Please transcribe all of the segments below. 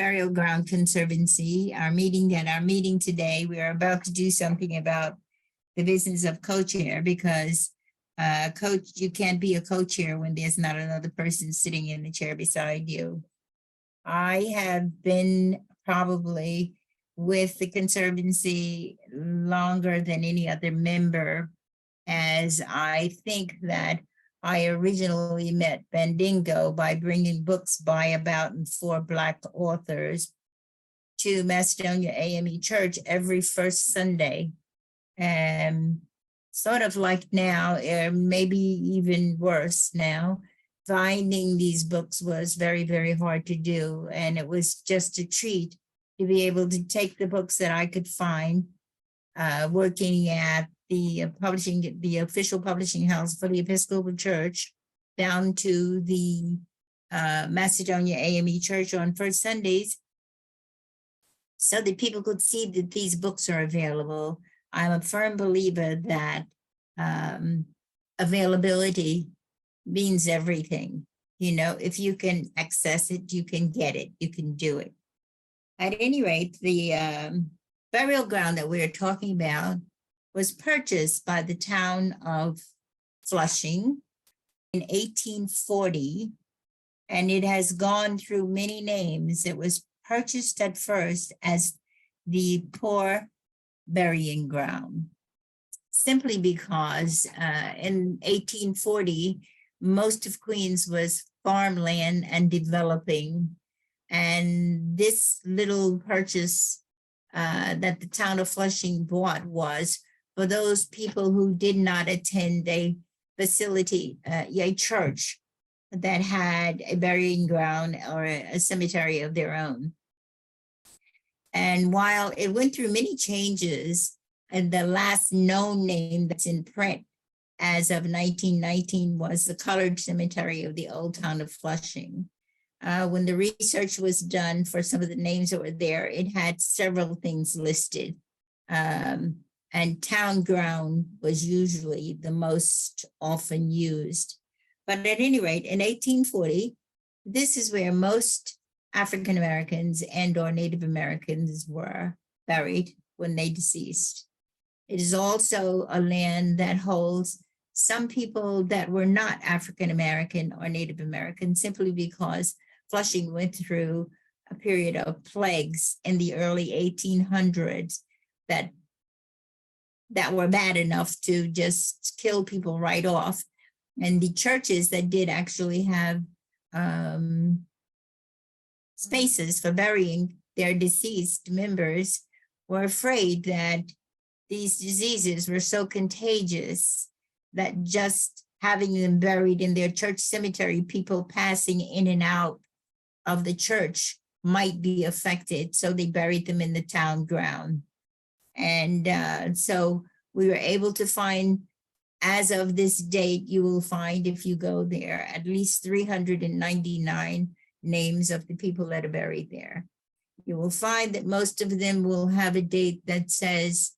Burial Ground Conservancy, our meeting today. We are about to do something about the business of co-chair because you can't be a co-chair when there's not another person sitting in the chair beside you. I have been probably with the Conservancy longer than any other member, as I think that I originally met Mandingo by bringing books by, about, and for Black authors to Macedonia AME Church every first Sunday. And sort of like now, maybe even worse now, finding these books was very, very hard to do. And it was just a treat to be able to take the books that I could find working at the official publishing house for the Episcopal Church down to the Macedonia AME Church on first Sundays so that people could see that these books are available. I'm a firm believer that availability means everything. You know, if you can access it, you can get it, you can do it. At any rate, the burial ground that we're talking about was purchased by the town of Flushing in 1840, and it has gone through many names. It was purchased at first as the Poor Burying Ground, simply because in 1840, most of Queens was farmland and developing, and this little purchase that the town of Flushing bought was for those people who did not attend a facility, a church that had a burying ground or a cemetery of their own. And while it went through many changes, and the last known name that's in print as of 1919 was the Colored Cemetery of the Old Town of Flushing. When the research was done for some of the names that were there, it had several things listed. And town ground was usually the most often used. But at any rate, in 1840, this is where most African Americans and or Native Americans were buried when they deceased. It is also a land that holds some people that were not African American or Native American, simply because Flushing went through a period of plagues in the early 1800s that were bad enough to just kill people right off. And the churches that did actually have spaces for burying their deceased members were afraid that these diseases were so contagious that just having them buried in their church cemetery, people passing in and out of the church might be affected. So they buried them in the town ground. And so we were able to find, as of this date, you will find, if you go there, at least 399 names of the people that are buried there. You will find that most of them will have a date that says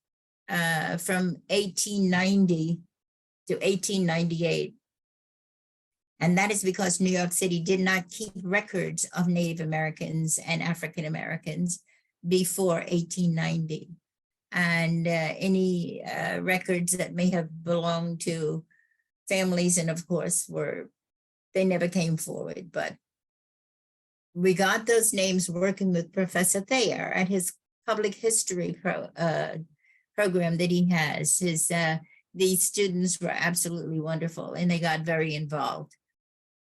from 1890 to 1898. And that is because New York City did not keep records of Native Americans and African Americans before 1890. And any records that may have belonged to families, and of course they never came forward. But we got those names working with Professor Thayer at his public history program that he has. These students were absolutely wonderful, and they got very involved.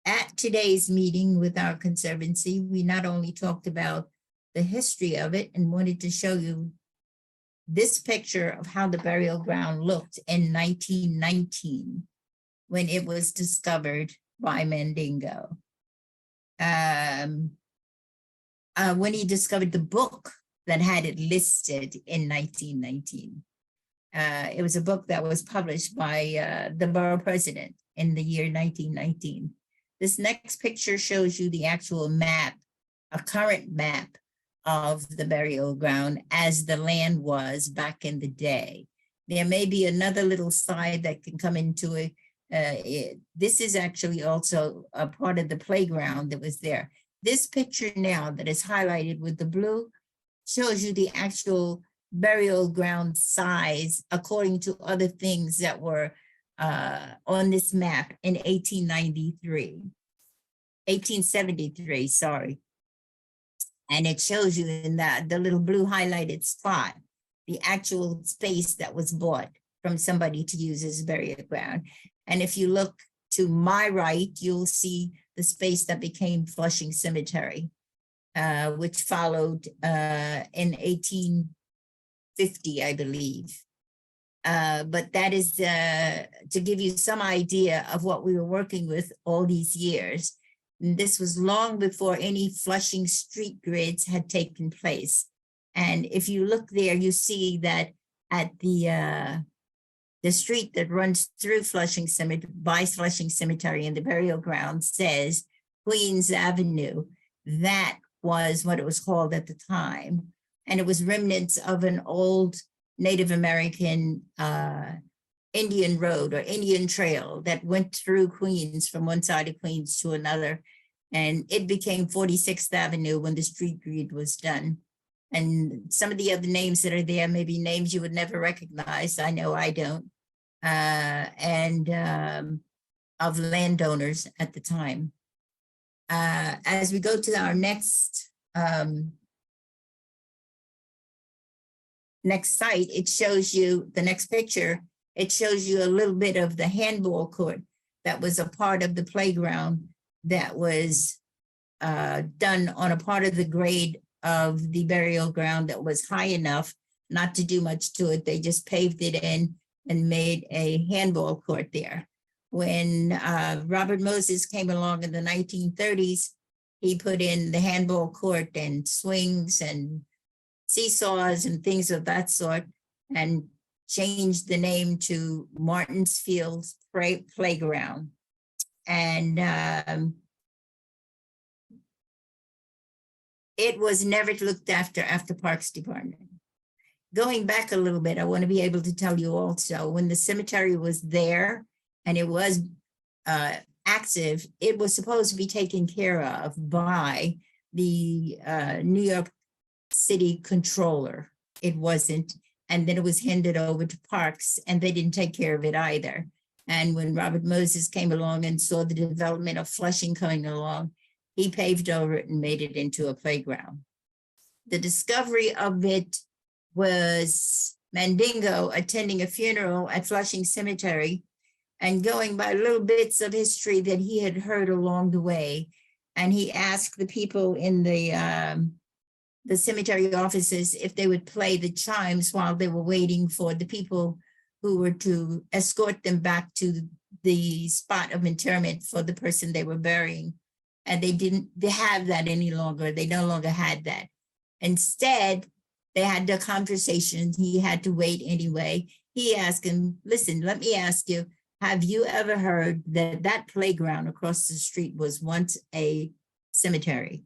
At today's meeting with our conservancy, we not only talked about the history of it and wanted to show you this picture of how the burial ground looked in 1919 when it was discovered by Mandingo. When he discovered the book that had it listed in 1919. It was a book that was published by the borough president in the year 1919. This next picture shows you the actual map, a current map of the burial ground as the land was back in the day. There may be another little slide that can come into it. This is actually also a part of the playground that was there. This picture now that is highlighted with the blue shows you the actual burial ground size according to other things that were on this map in 1873, sorry. And it shows you in the little blue highlighted spot, the actual space that was bought from somebody to use as burial ground. And if you look to my right, you'll see the space that became Flushing Cemetery, which followed in 1850, I believe. But that is to give you some idea of what we were working with all these years. And this was long before any Flushing street grids had taken place. And if you look there, you see that at the street that runs through Flushing Cemetery, by Flushing Cemetery and the burial ground says Queens Avenue. That was what it was called at the time. And it was remnants of an old Native American Indian road or Indian trail that went through Queens from one side of Queens to another. And it became 46th Avenue when the street grid was done. And some of the other names that are there may be names you would never recognize. I know I don't. Of landowners at the time. As we go to our next site, it shows you the next picture. It shows you a little bit of the handball court that was a part of the playground that was done on a part of the grade of the burial ground that was high enough not to do much to it. They just paved it in and made a handball court there. When Robert Moses came along in the 1930s, he put in the handball court and swings and seesaws and things of that sort, and changed the name to Martin's Fields Playground. And it was never looked after Parks Department. Going back a little bit, I want to be able to tell you also, when the cemetery was there and it was active, it was supposed to be taken care of by the New York City controller. It wasn't. And then it was handed over to Parks, and they didn't take care of it either. And when Robert Moses came along and saw the development of Flushing coming along, he paved over it and made it into a playground. The discovery of it was Mandingo attending a funeral at Flushing Cemetery and going by little bits of history that he had heard along the way. And he asked the people in the cemetery offices if they would play the chimes while they were waiting for the people who were to escort them back to the spot of interment for the person they were burying. And they didn't have that any longer. They no longer had that. Instead, they had the conversation. He had to wait anyway. He asked him, listen, let me ask you, have you ever heard that that playground across the street was once a cemetery?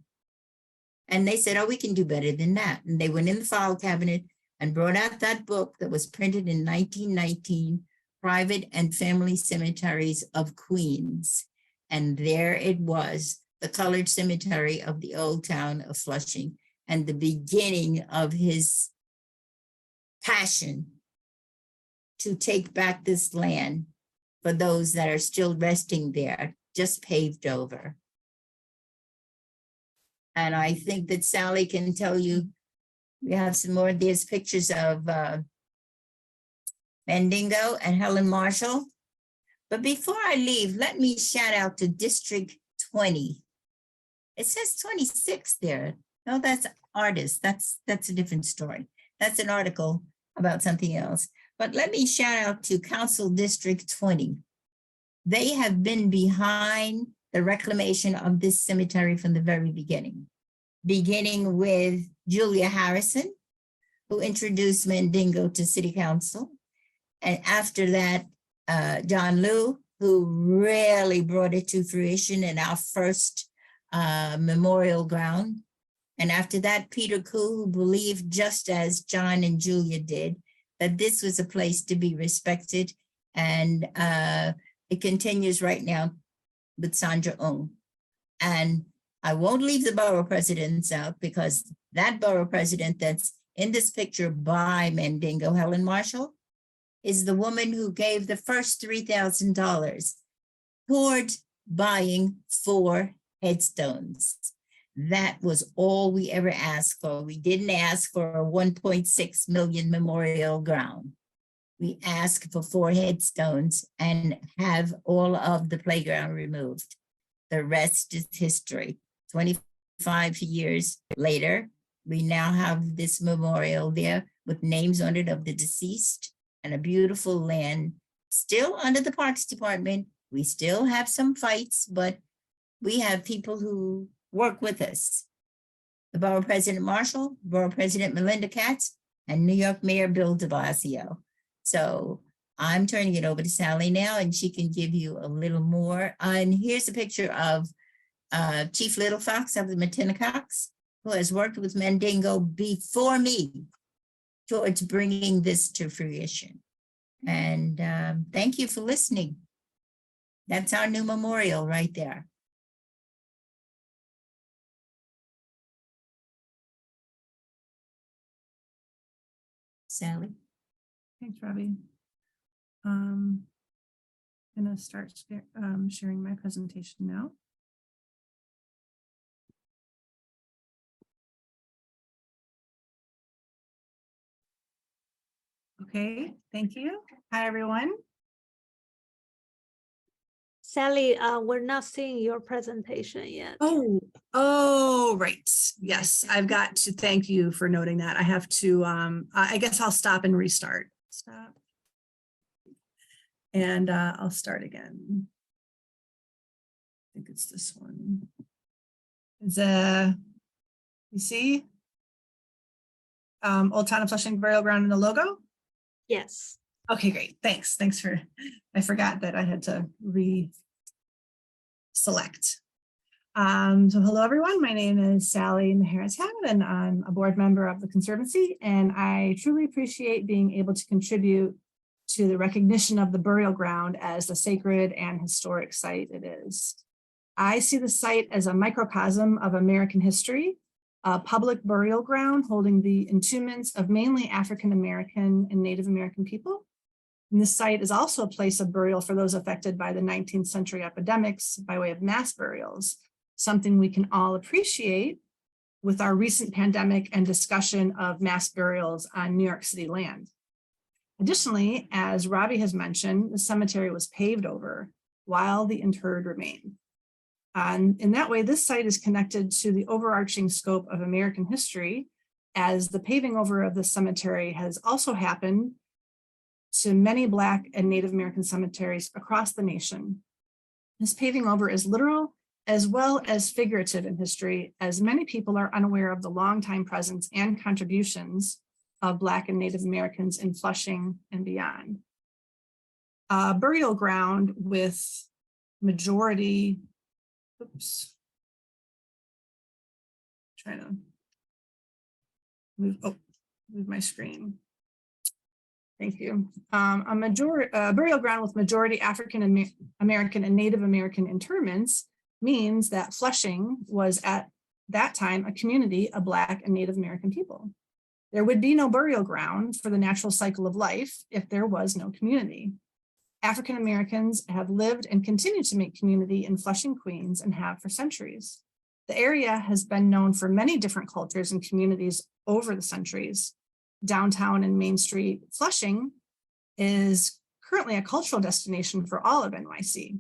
And they said, oh, we can do better than that. And they went in the file cabinet and brought out that book that was printed in 1919, Private and Family Cemeteries of Queens. And there it was, the colored cemetery of the old town of Flushing, and the beginning of his passion to take back this land for those that are still resting there, just paved over. And I think that Sally can tell you, we have some more of these pictures of Mandingo and Helen Marshall. But before I leave, let me shout out to District 20. It says 26 there. No, that's artists. That's a different story. That's an article about something else. But let me shout out to Council District 20. They have been behind the reclamation of this cemetery from the very beginning with Julia Harrison, who introduced Mandingo to City Council. And after that, John Liu, who really brought it to fruition in our first memorial ground. And after that, Peter Koo, who believed, just as John and Julia did, that this was a place to be respected. And it continues right now with Sandra Ung. And I won't leave the borough presidents out because that borough president that's in this picture by Mandingo, Helen Marshall, is the woman who gave the first $3,000 toward buying 4 headstones. That was all we ever asked for. We didn't ask for a 1.6 million memorial ground. We asked for 4 headstones and have all of the playground removed. The rest is history. 25 years later, we now have this memorial there with names on it of the deceased and a beautiful land still under the Parks Department. We still have some fights, but we have people who work with us. The Borough President Marshall, Borough President Melinda Katz, and New York Mayor Bill de Blasio. So I'm turning it over to Sally now, and she can give you a little more. And here's a picture of Chief Little Fox of the Matinacocks, who has worked with Mandingo before me towards bringing this to fruition. And thank you for listening. That's our new memorial right there. Sally. Thanks, Robbie. I'm going to start sharing my presentation now. Okay, thank you. Hi, everyone. Sally, we're not seeing your presentation yet. Oh, right. Yes, I've got to thank you for noting that. I have to, I guess I'll stop and restart. Stop. And I'll start again. I think it's this one. Is you see? Old Town of Flushing Burial Ground in the logo? Yes. Okay, great. Thanks. Thanks for, I forgot that I had to select. So hello, everyone. My name is Sally Maharas-Hammond, and I'm a board member of the Conservancy, and I truly appreciate being able to contribute to the recognition of the burial ground as the sacred and historic site it is. I see the site as a microcosm of American history, a public burial ground holding the entombments of mainly African American and Native American people. And this site is also a place of burial for those affected by the 19th century epidemics by way of mass burials, something we can all appreciate with our recent pandemic and discussion of mass burials on New York City land. Additionally, as Robbie has mentioned, the cemetery was paved over while the interred remained. And in that way, this site is connected to the overarching scope of American history, as the paving over of the cemetery has also happened to many Black and Native American cemeteries across the nation. This paving over is literal as well as figurative in history, as many people are unaware of the longtime presence and contributions of Black and Native Americans in Flushing and beyond. A burial ground with majority, trying to move my screen. Thank you. A burial ground with majority African American and Native American interments means that Flushing was at that time a community of Black and Native American people. There would be no burial ground for the natural cycle of life if there was no community. African Americans have lived and continue to make community in Flushing, Queens, and have for centuries. The area has been known for many different cultures and communities over the centuries. Downtown and Main Street, Flushing is currently a cultural destination for all of NYC.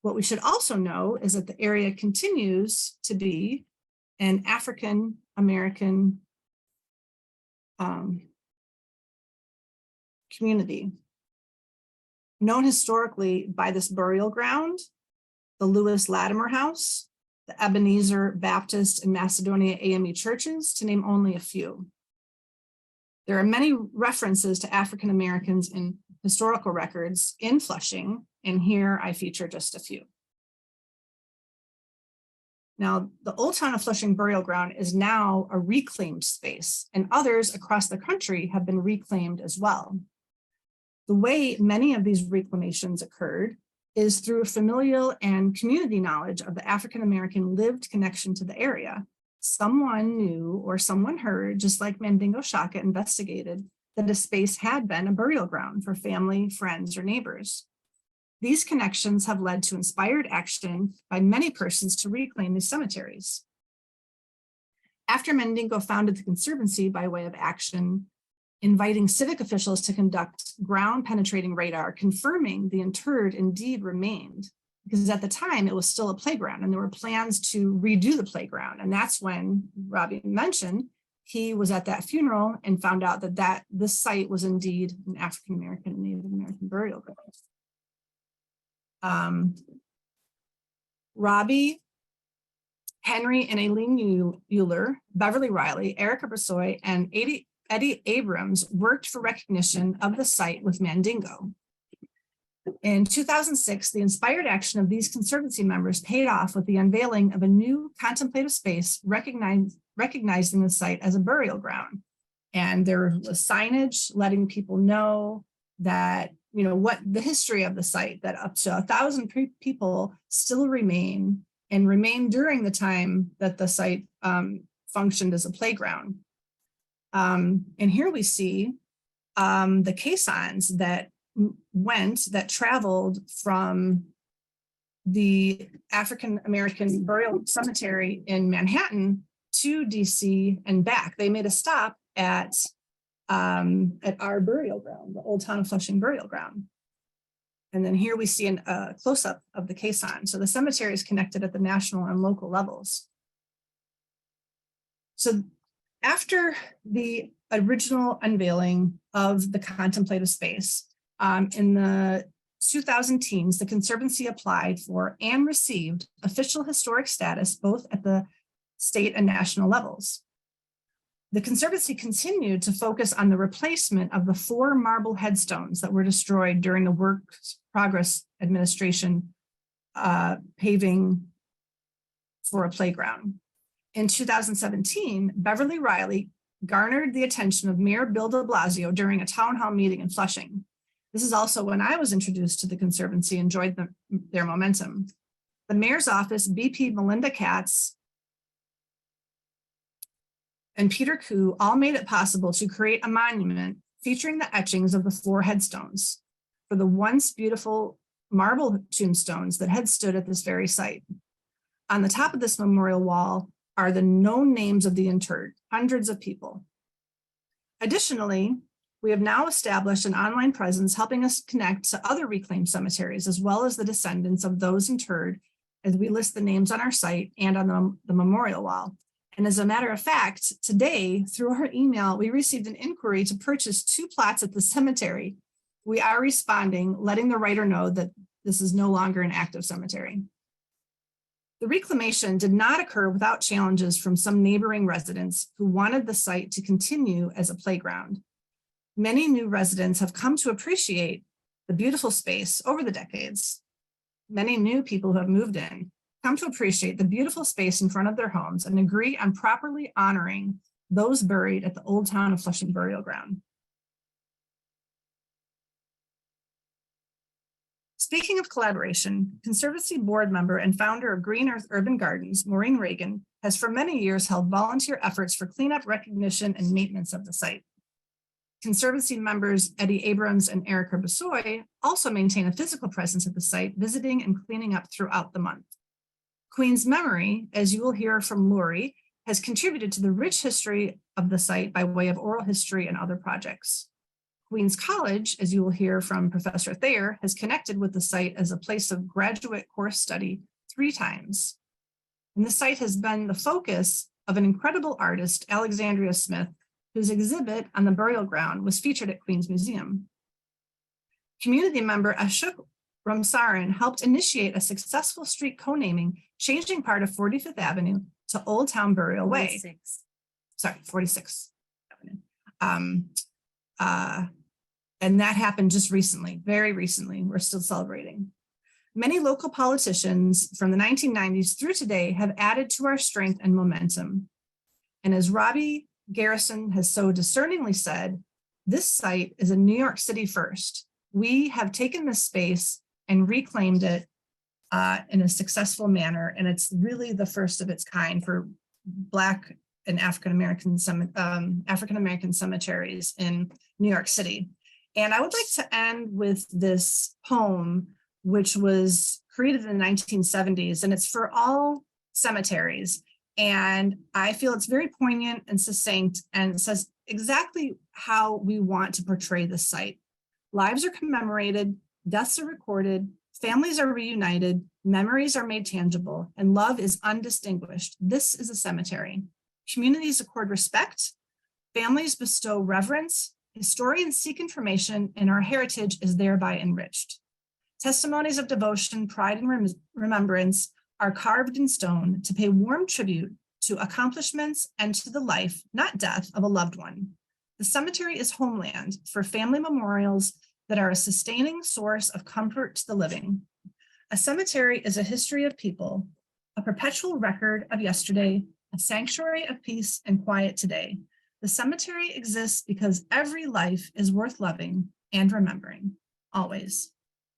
What we should also know is that the area continues to be an African American community, known historically by this burial ground, the Lewis Latimer House, the Ebenezer Baptist and Macedonia AME churches, to name only a few. There are many references to African Americans in historical records in Flushing, and here I feature just a few. Now, the Old Town of Flushing Burial Ground is now a reclaimed space, and others across the country have been reclaimed as well. The way many of these reclamations occurred is through familial and community knowledge of the African-American lived connection to the area. Someone knew or someone heard, just like Mandingo Tshaka investigated, that a space had been a burial ground for family, friends, or neighbors. These connections have led to inspired action by many persons to reclaim these cemeteries. After Mandingo founded the Conservancy by way of action, inviting civic officials to conduct ground penetrating radar, confirming the interred indeed remained, because at the time it was still a playground and there were plans to redo the playground. And that's when Robbie mentioned he was at that funeral and found out that this site was indeed an African-American and Native American burial ground. Robbie, Henry and Aileen Euler, Beverly Riley, Erica Brasoy, and Eddie Abrams worked for recognition of the site with Mandingo. In 2006, the inspired action of these Conservancy members paid off with the unveiling of a new contemplative space recognizing the site as a burial ground. And there was signage letting people know that, what the history of the site, that up to 1,000 people still remain and remain during the time that the site functioned as a playground. And here we see the caissons that traveled from the African-American burial cemetery in Manhattan to DC and back. They made a stop at our burial ground, the Old Town of Flushing burial ground. And then here we see a close-up of the caisson. So the cemetery is connected at the national and local levels. So after the original unveiling of the contemplative space, in the 2000 teens, the Conservancy applied for and received official historic status both at the state and national levels. The Conservancy continued to focus on the replacement of the 4 marble headstones that were destroyed during the Works Progress Administration paving for a playground. In 2017, Beverly Riley garnered the attention of Mayor Bill de Blasio during a town hall meeting in Flushing. This is also when I was introduced to the Conservancy and enjoyed their momentum. The mayor's office, BP Melinda Katz, and Peter Koo all made it possible to create a monument featuring the etchings of the 4 headstones for the once beautiful marble tombstones that had stood at this very site. On the top of this memorial wall are the known names of the interred, hundreds of people. Additionally, we have now established an online presence helping us connect to other reclaimed cemeteries, as well as the descendants of those interred, as we list the names on our site and on the memorial wall. And as a matter of fact, today, through our email, we received an inquiry to purchase 2 plots at the cemetery. We are responding, letting the writer know that this is no longer an active cemetery. The reclamation did not occur without challenges from some neighboring residents who wanted the site to continue as a playground. Many new residents have come to appreciate the beautiful space over the decades. Many new people who have moved in come to appreciate the beautiful space in front of their homes and agree on properly honoring those buried at the Old Town of Flushing burial ground. Speaking of collaboration, Conservancy board member and founder of Green Earth Urban Gardens, Maureen Reagan, has for many years held volunteer efforts for cleanup, recognition, and maintenance of the site. Conservancy members Eddie Abrams and Erica Brasoy also maintain a physical presence at the site, visiting and cleaning up throughout the month. Queen's Memory, as you will hear from Lori, has contributed to the rich history of the site by way of oral history and other projects. Queens College, as you will hear from Professor Thayer, has connected with the site as a place of graduate course study 3 times. And the site has been the focus of an incredible artist, Alexandria Smith, whose exhibit on the burial ground was featured at Queens Museum. Community member Ashok Ramsaran helped initiate a successful street co-naming, changing part of 45th Avenue to Old Town Burial Way. 46th Avenue. And that happened just recently, very recently. We're still celebrating. Many local politicians from the 1990s through today have added to our strength and momentum. And as Robbie Garrison has so discerningly said, this site is a New York City first. We have taken this space and reclaimed it in a successful manner. And it's really the first of its kind for Black and African-American cemeteries in New York City. And I would like to end with this poem, which was created in the 1970s, and it's for all cemeteries. And I feel it's very poignant and succinct, and it says exactly how we want to portray the site. Lives are commemorated, deaths are recorded, families are reunited, memories are made tangible, and love is undistinguished. This is a cemetery. Communities accord respect, families bestow reverence, historians seek information, and our heritage is thereby enriched. Testimonies of devotion, pride, and remembrance are carved in stone to pay warm tribute to accomplishments and to the life, not death, of a loved one. The cemetery is homeland for family memorials that are a sustaining source of comfort to the living. A cemetery is a history of people, a perpetual record of yesterday, a sanctuary of peace and quiet today. The cemetery exists because every life is worth loving and remembering, always.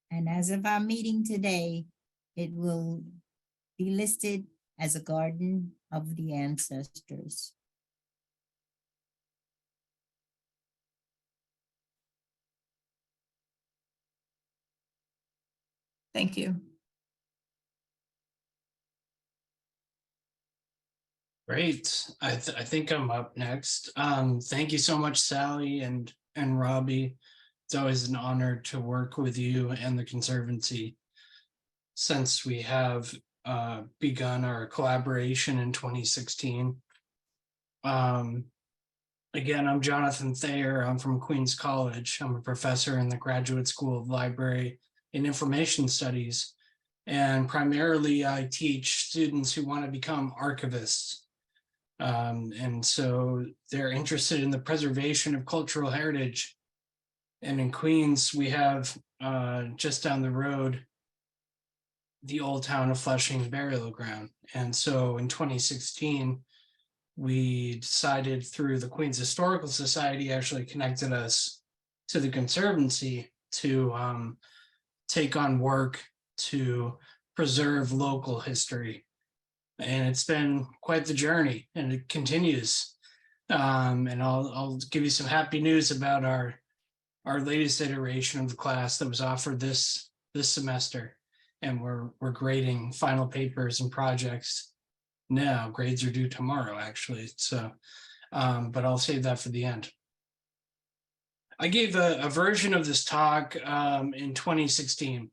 And as of our meeting today, it will be listed as a garden of the ancestors. Thank you. Great. I think I'm up next. Thank you so much, Sally and Robbie. It's always an honor to work with you and the Conservancy since we have begun our collaboration in 2016. Again, I'm Jonathan Thayer. I'm from Queens College. I'm a professor in the Graduate School of Library and Information Studies. And primarily I teach students who want to become archivists. And so they're interested in the preservation of cultural heritage. And in Queens, we have just down the road, the Old Town of Flushing burial ground. And so in 2016, we decided through the Queens Historical Society actually connected us to the Conservancy to take on work to preserve local history. And it's been quite the journey, and it continues. And I'll give you some happy news about our latest iteration of the class that was offered this semester. And we're grading final papers and projects now. Grades are due tomorrow, actually. So, but I'll save that for the end. I gave a version of this talk in 2016.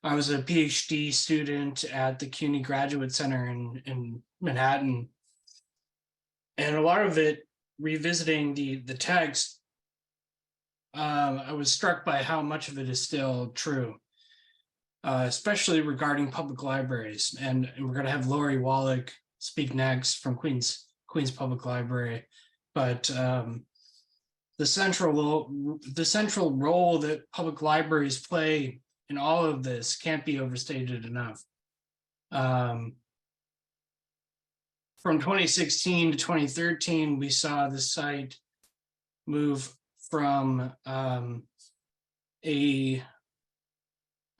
I was a PhD student at the CUNY Graduate Center in Manhattan. And a lot of it, revisiting the text, I was struck by how much of it is still true, especially regarding public libraries. And we're going to have Lori Wallach speak next from Queens Public Library. But the central role that public libraries play in all of this can't be overstated enough. From 2016 to 2013, we saw the site move from I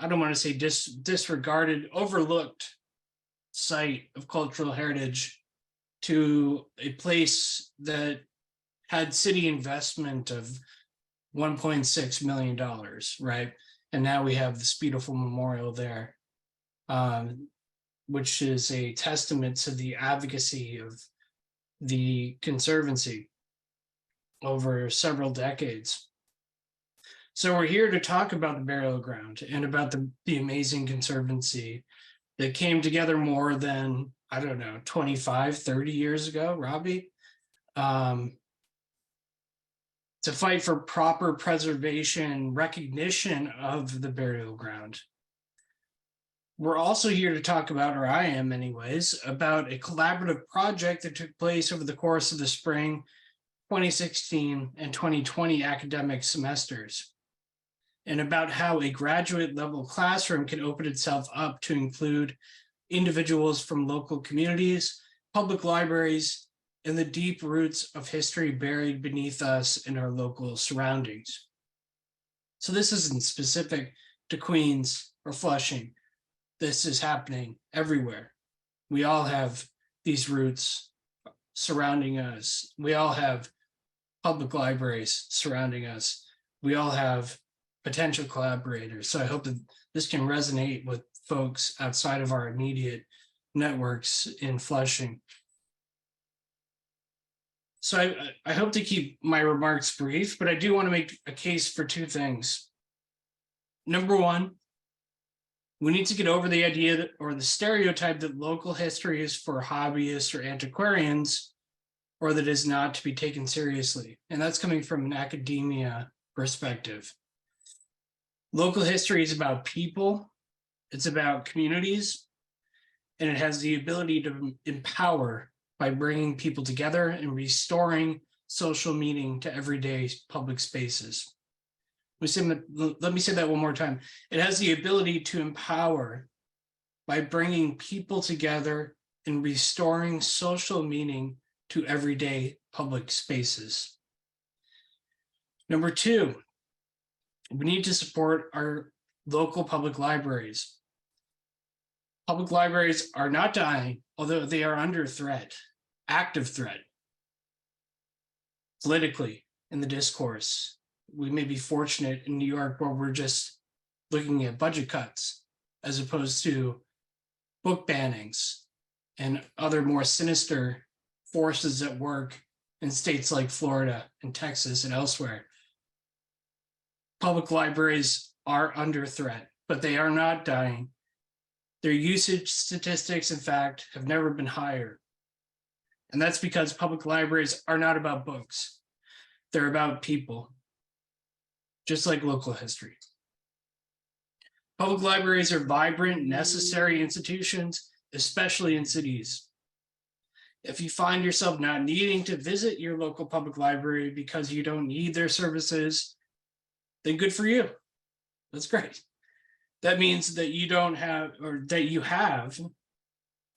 don't want to say disregarded, overlooked site of cultural heritage to a place that had city investment of $1.6 million, right? And now we have this beautiful memorial there, which is a testament to the advocacy of the Conservancy over several decades. So we're here to talk about the burial ground and about the amazing Conservancy that came together more than, I don't know, 25, 30 years ago, Robbie, to fight for proper preservation, recognition of the burial ground. We're also here to talk about, or I am anyways, about a collaborative project that took place over the course of the spring 2016 and 2020 academic semesters, and about how a graduate level classroom can open itself up to include individuals from local communities, public libraries, and the deep roots of history buried beneath us in our local surroundings. So this isn't specific to Queens or Flushing. This is happening everywhere. We all have these roots surrounding us. We all have public libraries surrounding us. We all have potential collaborators. So I hope that this can resonate with folks outside of our immediate networks in Flushing. So I hope to keep my remarks brief, but I do want to make a case for two things. Number one, we need to get over the idea that, or the stereotype that local history is for hobbyists or antiquarians, or that is not to be taken seriously. And that's coming from an academia perspective. Local history is about people, it's about communities, and it has the ability to empower by bringing people together and restoring social meaning to everyday public spaces. Let me say that one more time. It has the ability to empower by bringing people together and restoring social meaning to everyday public spaces. Number two, we need to support our local public libraries. Public libraries are not dying, although they are under threat, active threat, politically in the discourse. We may be fortunate in New York where we're just looking at budget cuts as opposed to book bannings and other more sinister forces at work in states like Florida and Texas and elsewhere. Public libraries are under threat, but they are not dying. Their usage statistics, in fact, have never been higher. And that's because public libraries are not about books. They're about people, just like local history. Public libraries are vibrant, necessary institutions, especially in cities. If you find yourself not needing to visit your local public library because you don't need their services, then good for you. That's great. That means that you don't have, or that you have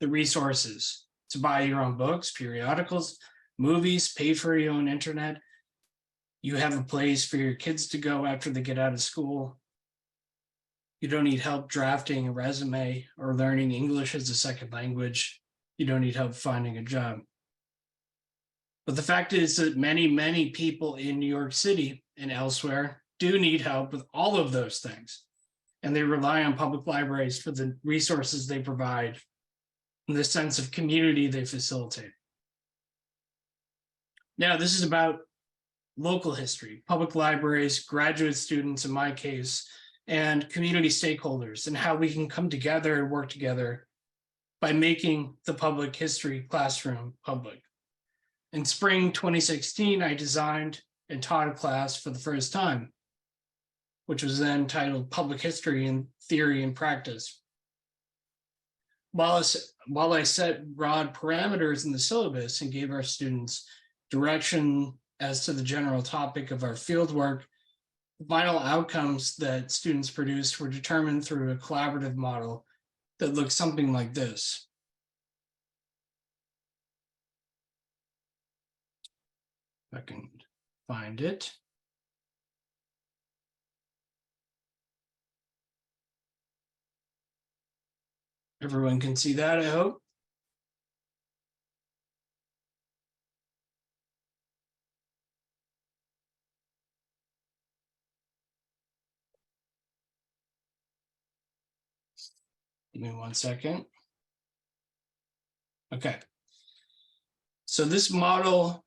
the resources to buy your own books, periodicals, movies, pay for your own internet. You have a place for your kids to go after they get out of school. You don't need help drafting a resume or learning English as a second language. You don't need help finding a job. But the fact is that many, many people in New York City and elsewhere do need help with all of those things. And they rely on public libraries for the resources they provide and the sense of community they facilitate. Now, this is about local history, public libraries, graduate students in my case, and community stakeholders, and how we can come together and work together by making the public history classroom public. In spring 2016, I designed and taught a class for the first time, which was then titled Public History in Theory and Practice. While I set broad parameters in the syllabus and gave our students direction as to the general topic of our fieldwork, the final outcomes that students produced were determined through a collaborative model that looks something like this. If I can find it. Everyone can see that, I hope. Give me 1 second. Okay. So this model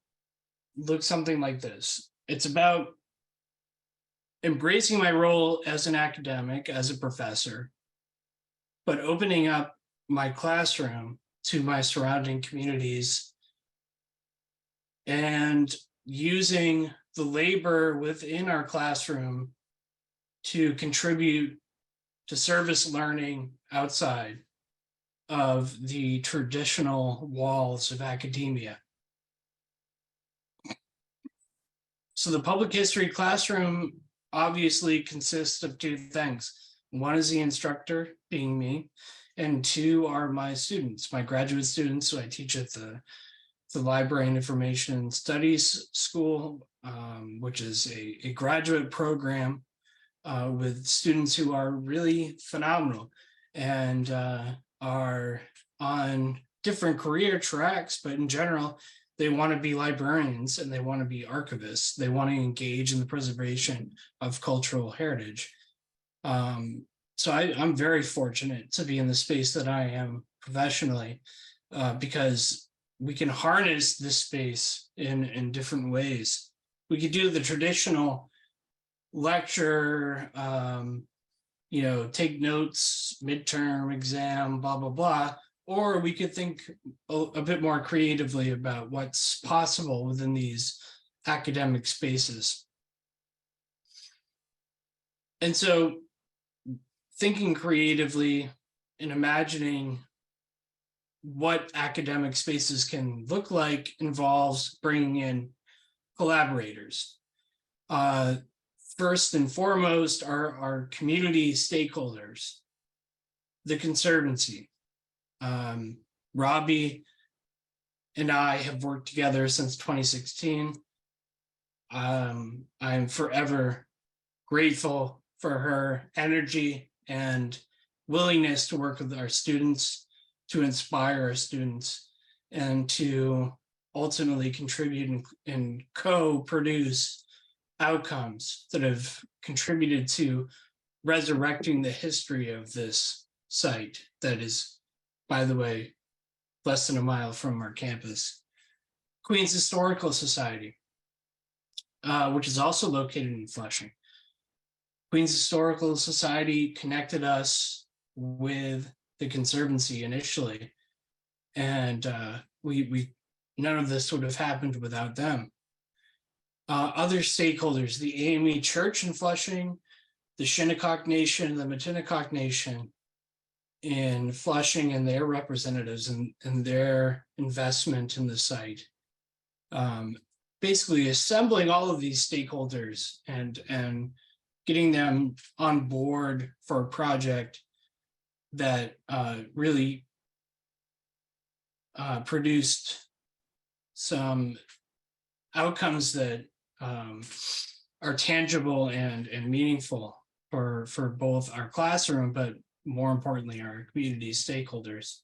looks something like this. It's about embracing my role as an academic, as a professor, but opening up my classroom to my surrounding communities and using the labor within our classroom to contribute to service learning outside of the traditional walls of academia. So the public history classroom obviously consists of two things. One is the instructor, being me, and two are my students, my graduate students who I teach at the Library and Information Studies School, which is a graduate program with students who are really phenomenal and are on different career tracks, but in general, they want to be librarians and they want to be archivists. They want to engage in the preservation of cultural heritage. So I'm very fortunate to be in the space that I am professionally, because we can harness this space in different ways. We could do the traditional lecture, take notes, midterm exam, blah, blah, blah. Or we could think a bit more creatively about what's possible within these academic spaces. And so thinking creatively and imagining what academic spaces can look like involves bringing in collaborators. First and foremost are our community stakeholders, the Conservancy. Robbie and I have worked together since 2016. I'm forever grateful for her energy and willingness to work with our students, to inspire our students, and to ultimately contribute and co-produce outcomes that have contributed to resurrecting the history of this site that is, by the way, less than a mile from our campus. Queens Historical Society, which is also located in Flushing. Queens Historical Society connected us with the Conservancy initially, and we none of this would have happened without them. Other stakeholders, the AME Church in Flushing, the Shinnecock Nation, the Matinecock Nation in Flushing, and their representatives and their investment in the site. Basically assembling all of these stakeholders and getting them on board for a project that really produced some outcomes that are tangible and meaningful for both our classroom, but more importantly, our community stakeholders.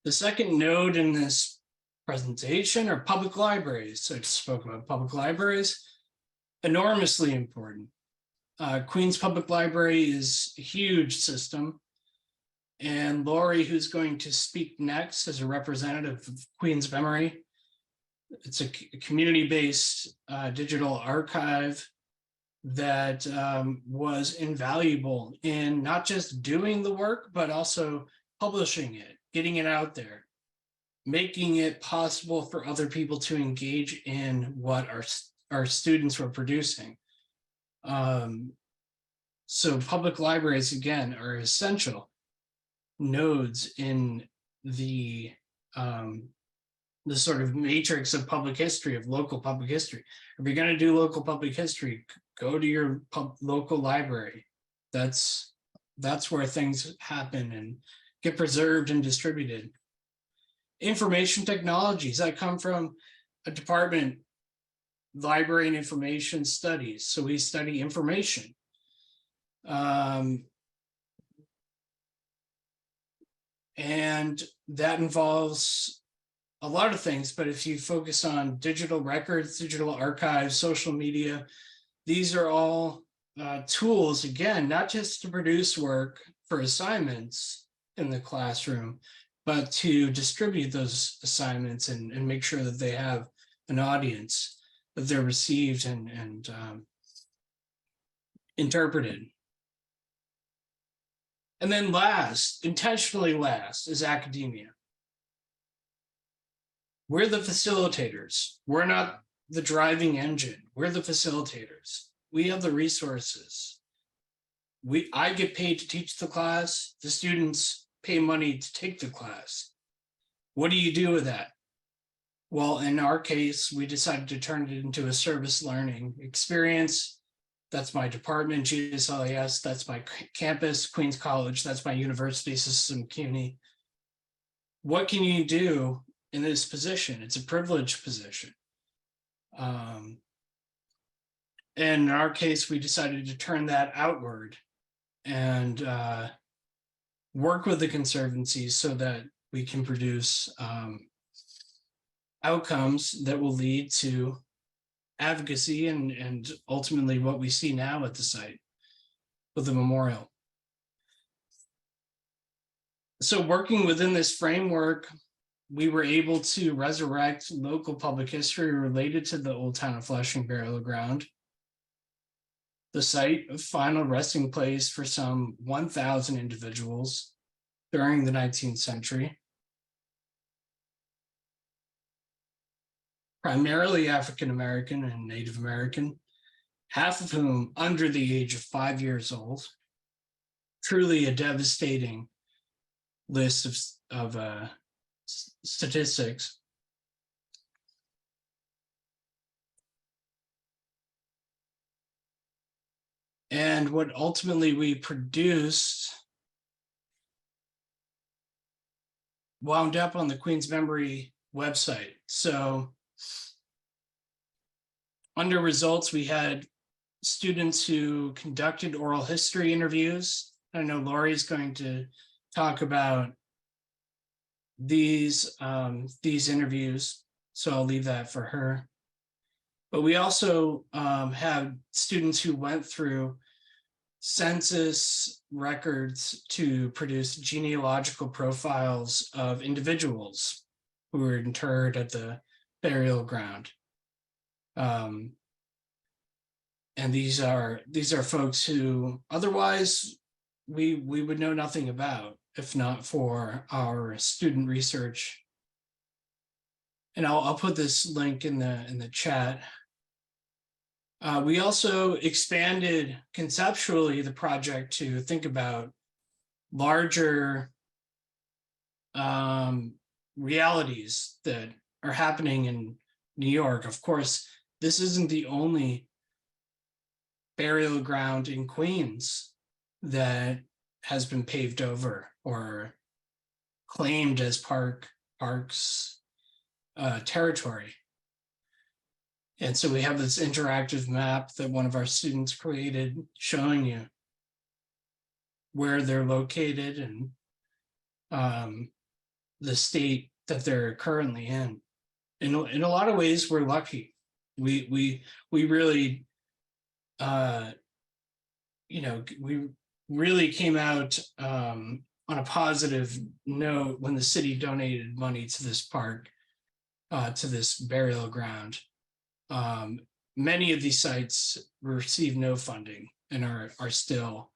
The second node in this presentation are public libraries. So I just spoke about public libraries, enormously important. Queens Public Library is a huge system. And Lori, who's going to speak next as a representative of Queens Memory, it's a community-based digital archive that was invaluable in not just doing the work, but also publishing it, getting it out there, making it possible for other people to engage in what our students were producing. So public libraries, again, are essential nodes in the sort of matrix of public history, of local public history. If you're going to do local public history, go to your local library. That's where things happen and get preserved and distributed. Information technologies. I come from a department, library and information studies. So we study information. And that involves a lot of things, but if you focus on digital records, digital archives, social media, these are all tools, again, not just to produce work for assignments in the classroom, but to distribute those assignments and make sure that they have an audience, that they're received and interpreted. And then last, intentionally last, is academia. We're the facilitators. We're not the driving engine. We're the facilitators. We have the resources. I get paid to teach the class. The students pay money to take the class. What do you do with that? Well, in our case, we decided to turn it into a service learning experience. That's my department, GSLAS. That's my campus, Queens College. That's my university system, CUNY. What can you do in this position? It's a privileged position. And in our case, we decided to turn that outward and work with the Conservancy so that we can produce outcomes that will lead to advocacy and ultimately what we see now at the site with the memorial. So working within this framework, we were able to resurrect local public history related to the Old Town of Flushing burial ground, the site of final resting place for some 1,000 individuals during the 19th century, primarily African-American and Native American, half of whom under the age of 5 years old. Truly a devastating list of statistics. And what ultimately we produced wound up on the Queen's Memory website. So under results, we had students who conducted oral history interviews. I know Lori's going to talk about these interviews, so I'll leave that for her. But we also have students who went through census records to produce genealogical profiles of individuals who were interred at the burial ground. And these are folks who otherwise we would know nothing about if not for our student research. And I'll put this link in the chat. We also expanded conceptually the project to think about larger realities that are happening in New York. Of course, this isn't the only burial ground in Queens that has been paved over or claimed as parks territory. And so we have this interactive map that one of our students created showing you where they're located and the state that they're currently in. In a lot of ways, we're lucky. We really, we really came out on a positive note when the city donated money to this park, to this burial ground. Many of these sites receive no funding and are still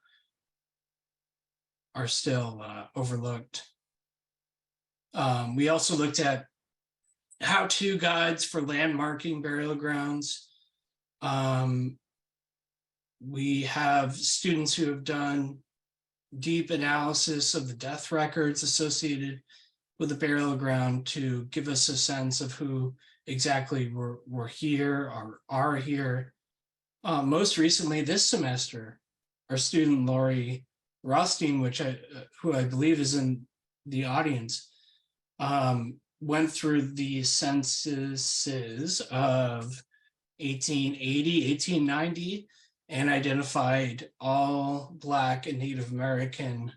overlooked. We also looked at how-to guides for landmarking burial grounds. We have students who have done deep analysis of the death records associated with the burial ground to give us a sense of who exactly were here or are here. Most recently this semester, our student Lori Rothstein, who I believe is in the audience, went through the censuses of 1880, 1890, and identified all Black and Native American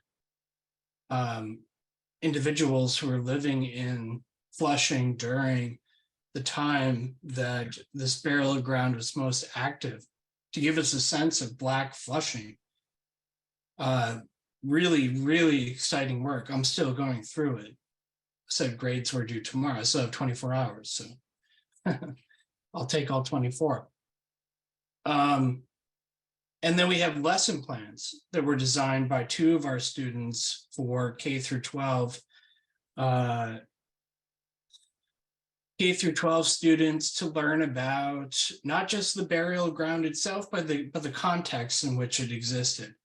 individuals who were living in Flushing during the time that this burial ground was most active, to give us a sense of Black Flushing. Really, really exciting work. I'm still going through it. I said grades were due tomorrow. I still have 24 hours, so I'll take all 24. And then we have lesson plans that were designed by two of our students for K through 12. K through 12 students to learn about not just the burial ground itself, but the context in which it existed.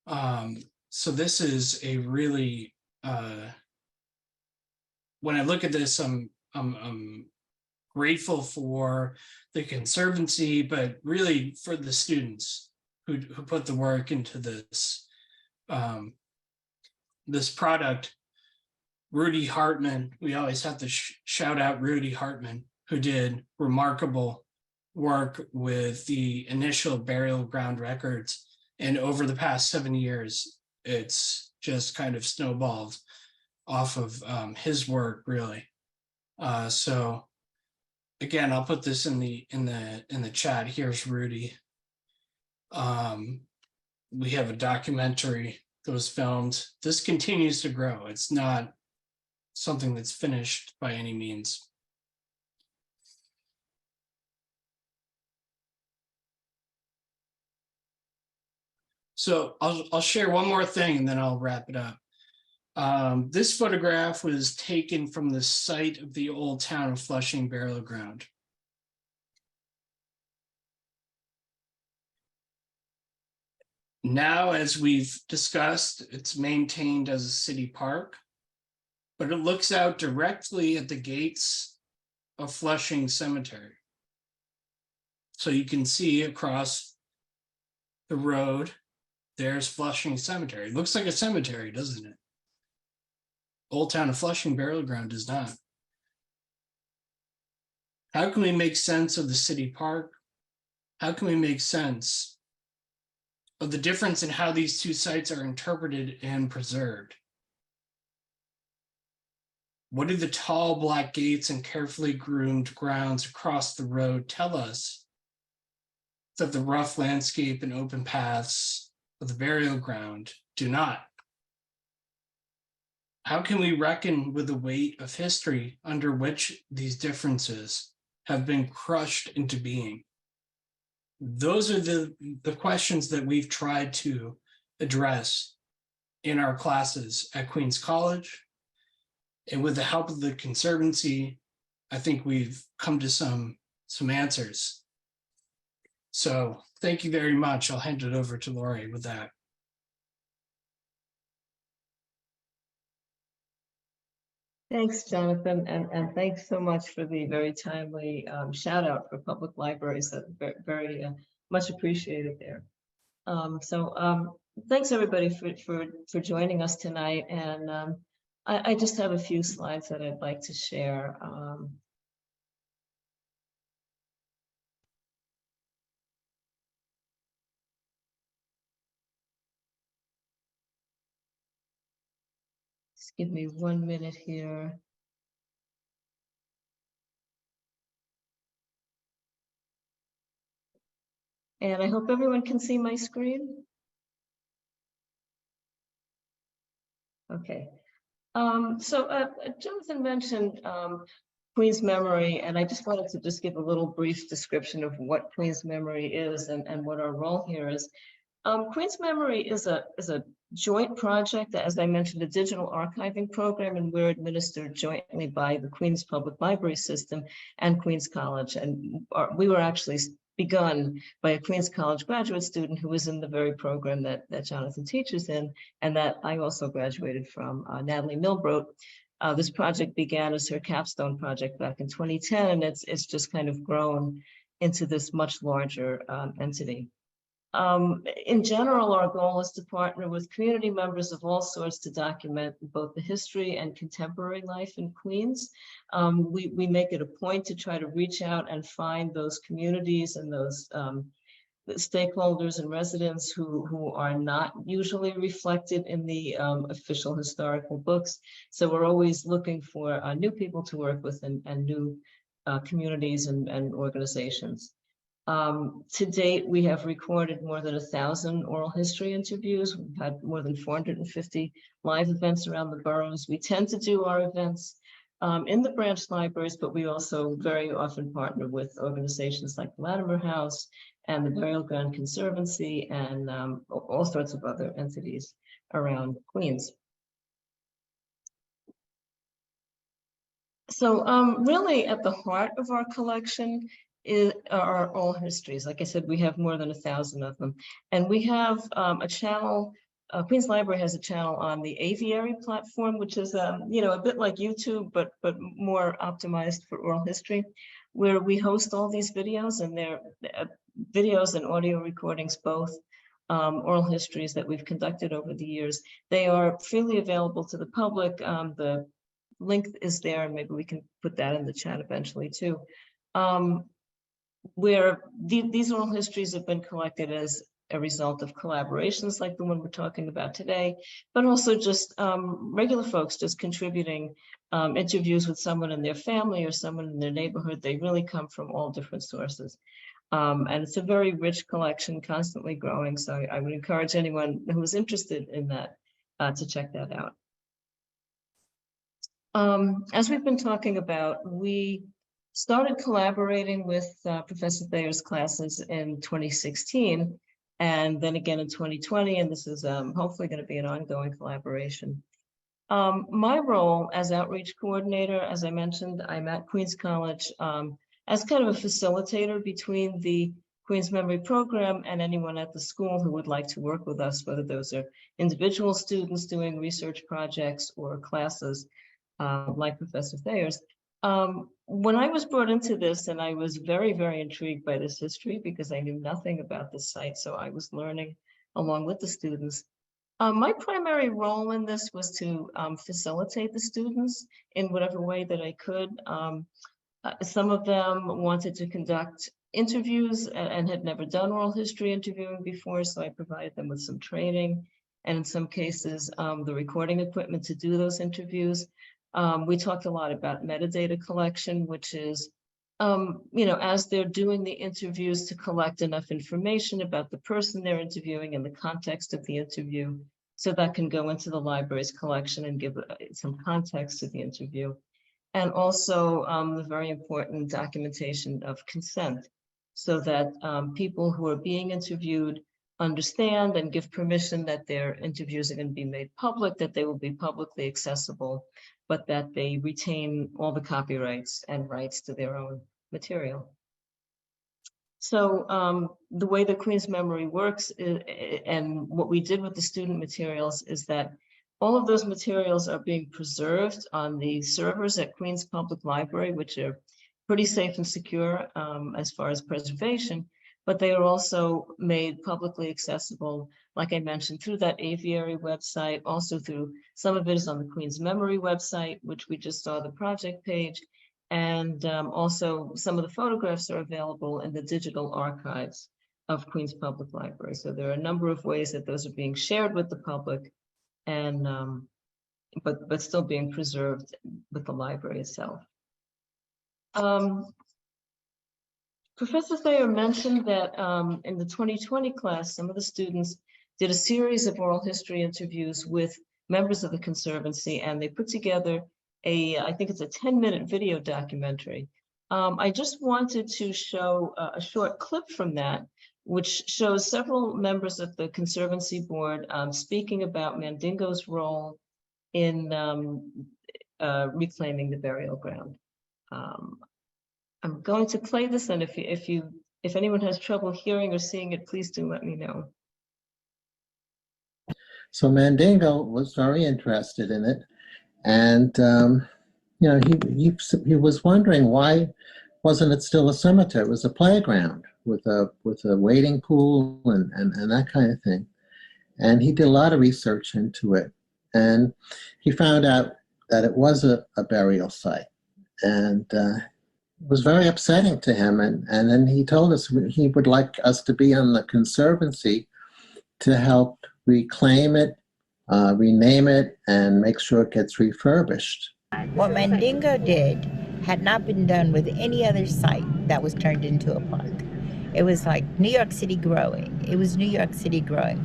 So this is a really, when I look at this, I'm grateful for the Conservancy, but really for the students who put the work into this, this product. Rudy Hartman, we always have to shout out Rudy Hartman, who did remarkable work with the initial burial ground records. And over the past 7 years, it's just kind of snowballed off of his work, really. So again, I'll put this in the chat. Here's Rudy. We have a documentary that was filmed. This continues to grow. It's not something that's finished by any means. So I'll share one more thing and then I'll wrap it up. This photograph was taken from the site of the old town of Flushing burial ground. Now, as we've discussed, it's maintained as a city park, but it looks out directly at the gates of Flushing Cemetery. So you can see across the road, there's Flushing Cemetery. It looks like a cemetery, doesn't it? Old Town of Flushing burial ground does not. How can we make sense of the city park? How can we make sense of the difference in how these two sites are interpreted and preserved? What do the tall black gates and carefully groomed grounds across the road tell us that the rough landscape and open paths of the burial ground do not? How can we reckon with the weight of history under which these differences have been crushed into being? Those are the questions that we've tried to address in our classes at Queens College. And with the help of the Conservancy, I think we've come to some answers. So thank you very much. I'll hand it over to Lori with that. Thanks, Jonathan, and thanks so much for the very timely shout out for public libraries. That's very much appreciated there. Thanks everybody for joining us tonight. And I just have a few slides that I'd like to share. Just give me 1 minute here. And I hope everyone can see my screen. Okay. Jonathan mentioned Queen's Memory, and I just wanted to just give a little brief description of what Queen's Memory is and what our role here is. Queen's Memory is a joint project, as I mentioned, a digital archiving program, and we're administered jointly by the Queens Public Library System and Queens College. And we were actually begun by a Queens College graduate student who was in the very program that Jonathan teaches in, and that I also graduated from, Natalie Milbrodt. This project began as her capstone project back in 2010, and it's just kind of grown into this much larger entity. In general, our goal is to partner with community members of all sorts to document both the history and contemporary life in Queens. We make it a point to try to reach out and find those communities and those stakeholders and residents who are not usually reflected in the official historical books. So we're always looking for new people to work with and new communities and organizations. To date, we have recorded more than 1,000 oral history interviews. We've had more than 450 live events around the boroughs. We tend to do our events in the branch libraries, but we also very often partner with organizations like the Latimer House and the Burial Ground Conservancy and all sorts of other entities around Queens. So really at the heart of our collection are oral histories. Like I said, we have more than 1,000 of them. And we have a channel, Queens Library has a channel on the Aviary platform, which is a bit like YouTube, but more optimized for oral history, where we host all these videos, and they're videos and audio recordings, both oral histories that we've conducted over the years. They are freely available to the public. The link is there, and maybe we can put that in the chat eventually too. where these oral histories have been collected as a result of collaborations like the one we're talking about today, but also just regular folks just contributing interviews with someone in their family or someone in their neighborhood. They really come from all different sources. And it's a very rich collection, constantly growing. So I would encourage anyone who is interested in that to check that out. As we've been talking about, we started collaborating with Professor Thayer's classes in 2016, and then again in 2020, and this is hopefully going to be an ongoing collaboration. My role as outreach coordinator, as I mentioned, I'm at Queens College as kind of a facilitator between the Queens Memory Program and anyone at the school who would like to work with us, whether those are individual students doing research projects or classes like Professor Thayer's. When I was brought into this, and I was very, very intrigued by this history because I knew nothing about this site, so I was learning along with the students. My primary role in this was to facilitate the students in whatever way that I could. Some of them wanted to conduct interviews and had never done oral history interviewing before, so I provided them with some training, and in some cases, the recording equipment to do those interviews. We talked a lot about metadata collection, which is, as they're doing the interviews, to collect enough information about the person they're interviewing and the context of the interview, so that can go into the library's collection and give some context to the interview. And also the very important documentation of consent, so that people who are being interviewed understand and give permission that their interviews are going to be made public, that they will be publicly accessible, but that they retain all the copyrights and rights to their own material. So the way that Queens Memory works and what we did with the student materials is that all of those materials are being preserved on the servers at Queens Public Library, which are pretty safe and secure as far as preservation, but they are also made publicly accessible, like I mentioned, through that aviary website, also through, some of it is on the Queens Memory website, which we just saw the project page, and also some of the photographs are available in the digital archives of Queens Public Library. So there are a number of ways that those are being shared with the public, and but still being preserved with the library itself. Professor Thayer mentioned that in the 2020 class, some of the students did a series of oral history interviews with members of the Conservancy, and they put together I think it's a 10-minute video documentary. I just wanted to show a short clip from that, which shows several members of the Conservancy Board speaking about Mandingo's role in reclaiming the burial ground. I'm going to play this, and if anyone has trouble hearing or seeing it, please do let me know. So Mandingo was very interested in it, and he was wondering why wasn't it still a cemetery? It was a playground with a wading pool and that kind of thing. And he did a lot of research into it, and he found out that it was a burial site, and it was very upsetting to him. And then he told us he would like us to be on the Conservancy to help reclaim it, rename it, and make sure it gets refurbished. What Mandingo did had not been done with any other site that was turned into a park. It was like New York City growing. It was New York City growing.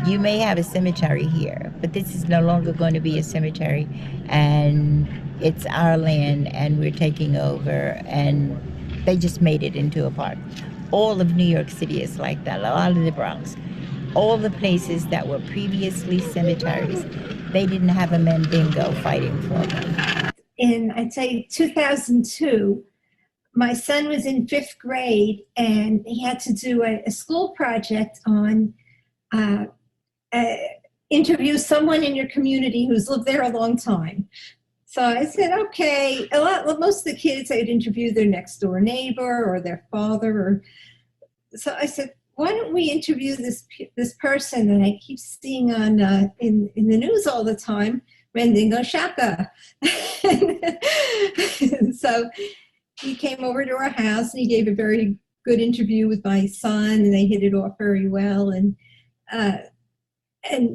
You may have a cemetery here, but this is no longer going to be a cemetery, and it's our land, and we're taking over, and they just made it into a park. All of New York City is like that, a lot of the Bronx. All the places that were previously cemeteries, they didn't have a Mandingo fighting for them. In, I'd say, 2002, my son was in 5th grade, and he had to do a school project on interview someone in your community who's lived there a long time. So I said, okay, most of the kids, they'd interview their next door neighbor or their father. So I said, why don't we interview this person that I keep seeing on in the news all the time, Mandingo Tshaka. So he came over to our house and he gave a very good interview with my son, and they hit it off very well. And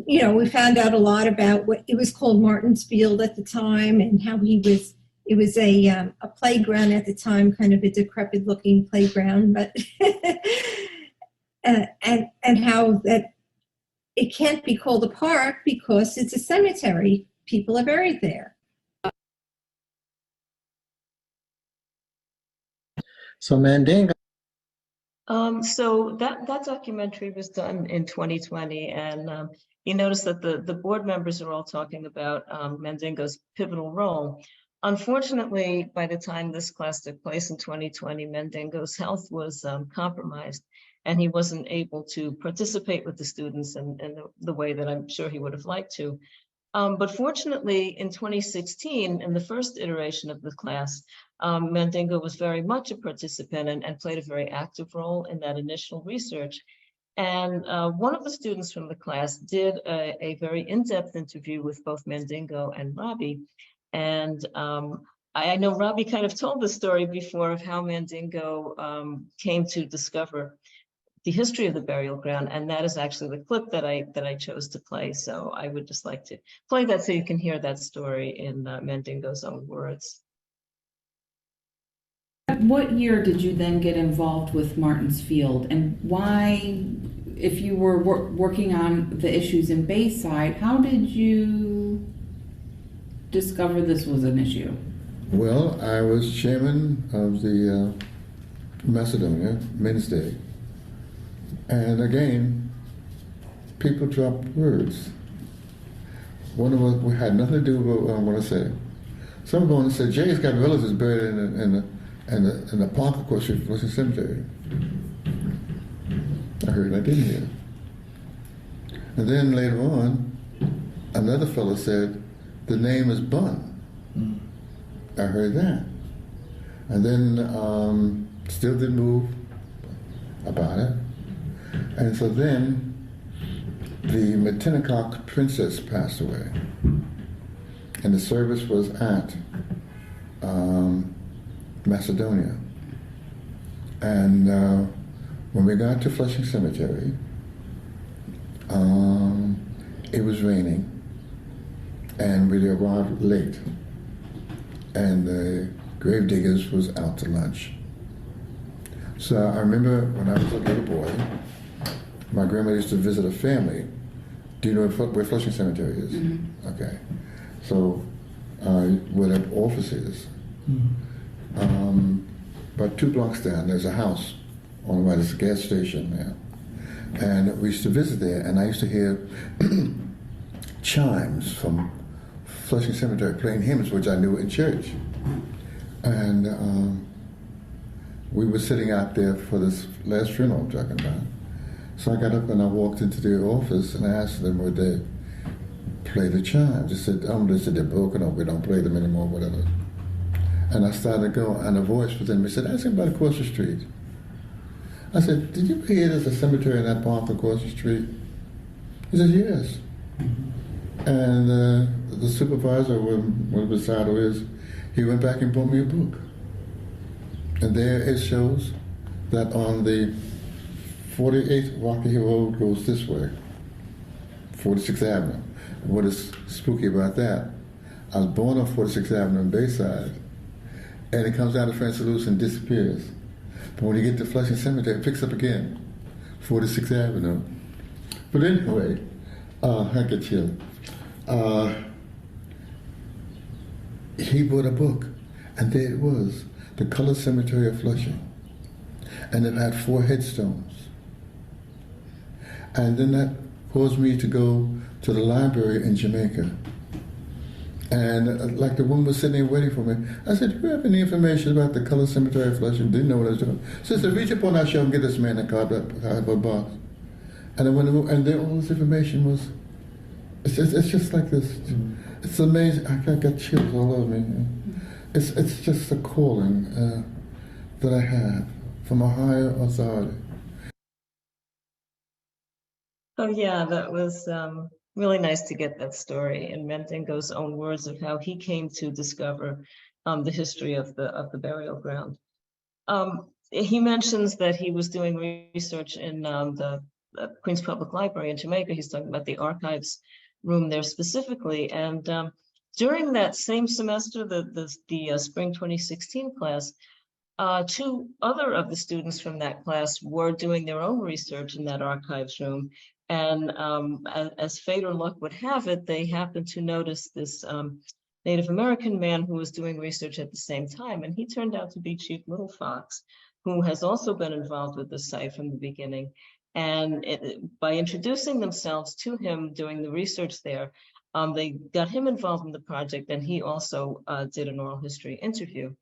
you know, we found out a lot about what it was called Martin's Field at the time, and how it was a playground at the time, kind of a decrepit looking playground, but and how that it can't be called a park because it's a cemetery. People are buried there. So Mandingo, So that documentary was done in 2020, and you notice that the board members are all talking about Mandingo's pivotal role. Unfortunately, by the time this class took place in 2020, Mandingo's health was compromised, and he wasn't able to participate with the students in the way that I'm sure he would have liked to. But fortunately, in 2016, in the first iteration of the class, Mandingo was very much a participant and played a very active role in that initial research. And one of the students from the class did a very in-depth interview with both Mandingo and Robbie. And I know Robbie kind of told the story before of how Mandingo came to discover the history of the burial ground, and that is actually the clip that I chose to play. So I would just like to play that so you can hear that story in Mandingo's own words. What year did you then get involved with Martin's Field, and why, if you were working on the issues in Bayside, how did you discover this was an issue? Well, I was chairman of the Macedonia Men's Day. And again, people dropped words. One of us, we had nothing to do with what I want to say. Someone said, Jay's got relatives buried in the park across the street from the cemetery. I heard, I didn't hear. And then later on, another fellow said, the name is Bun. I heard that. And then still didn't move about it. And so then the Matinacock princess passed away, and the service was at Macedonia. And when we got to Flushing Cemetery, it was raining, and we arrived late, and the grave diggers was out to lunch. So I remember when I was a little boy, my grandmother used to visit a family. Do you know where Flushing Cemetery is? Mm-hmm. Okay. So where the office is, about 2 blocks down, there's a house on the right, there's a gas station there. And we used to visit there, and I used to hear chimes from Flushing Cemetery playing hymns, which I knew in church. And we were sitting out there for this last funeral I'm talking about. So I got up and I walked into the office and I asked them would they play the chimes. They said, they said they're broken up, we don't play them anymore, whatever. And I started to go, and a voice within me said, ask him about across the street. I said, did you hear there's a cemetery in that park across the street? He said, yes. And the supervisor, one of the side is, he went back and bought me a book. And there it shows that on the 48th Rocky Hill Road goes this way, 46th Avenue. What is spooky about that? I was born on 46th Avenue in Bayside, and it comes down to Francis Lewis and disappears. But when you get to Flushing Cemetery, it picks up again, 46th Avenue. But anyway, I get chilled. He bought a book, and there it was, The Colored Cemetery of Flushing. And it had 4 headstones. And then that caused me to go to the library in Jamaica. And like the woman was sitting there waiting for me, I said, do you have any information about the Colored Cemetery of Flushing? Didn't know what I was doing. Sister, reach up on that shelf and get this man a cardboard box. And I went, and then all this information was, it's just like this. It's amazing. I got chills all over me. It's just a calling that I have from a higher authority. Oh yeah, that was really nice to get that story in Mandingo's own words of how he came to discover the history of the burial ground. He mentions that he was doing research in the Queens Public Library in Jamaica. He's talking about the archives room there specifically. And during that same semester, the spring 2016 class, two other of the students from that class were doing their own research in that archives room. And as fate or luck would have it, they happened to notice this Native American man who was doing research at the same time. And he turned out to be Chief Little Fox, who has also been involved with the site from the beginning. And by introducing themselves to him doing the research there, they got him involved in the project, and he also did an oral history interview.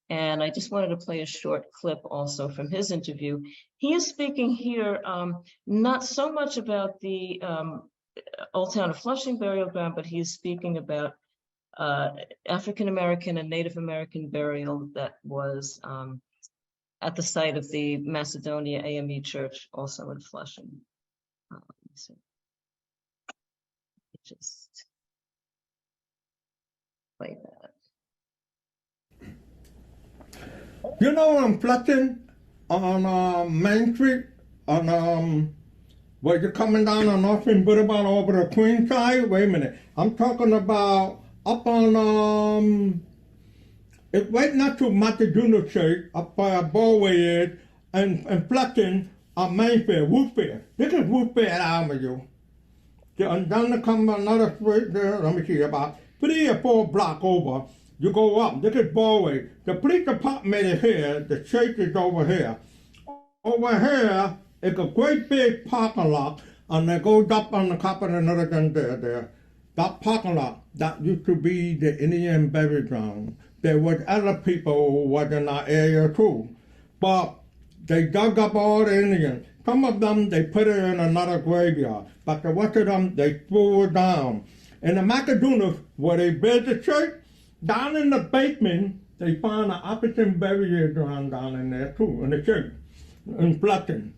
And I just wanted to play a short clip also from his interview. He is speaking here not so much about the Old Town of Flushing burial ground, but he's speaking about African-American and Native American burial that was at the site of the Macedonia AME Church, also in Flushing. Let me see. Just play that. You know, I'm Flushing on Main Street, on where you're coming down on Northern Boulevard over the Queen side. Wait a minute, I'm talking about up on it's right next to Mandingo Tshaka, up by a ballway is, and Flushing on Main Street, Woodfair. This is Woodfair Avenue. And then come another street there. Let me see, about 3 or 4 blocks over. You go up, this is Ballway. The police department is here, the church is over here. Over here, it's a great big parking lot, and it goes up on the top of another gun there. That parking lot, that used to be the Indian burial ground. There was other people who was in that area too. But they dug up all the Indians. Some of them, they put it in another graveyard, but the rest of them, they threw it down. In the Macedonia, where they built the church, down in the basement, they found an African burial ground down in there too, in the church, in Flushing.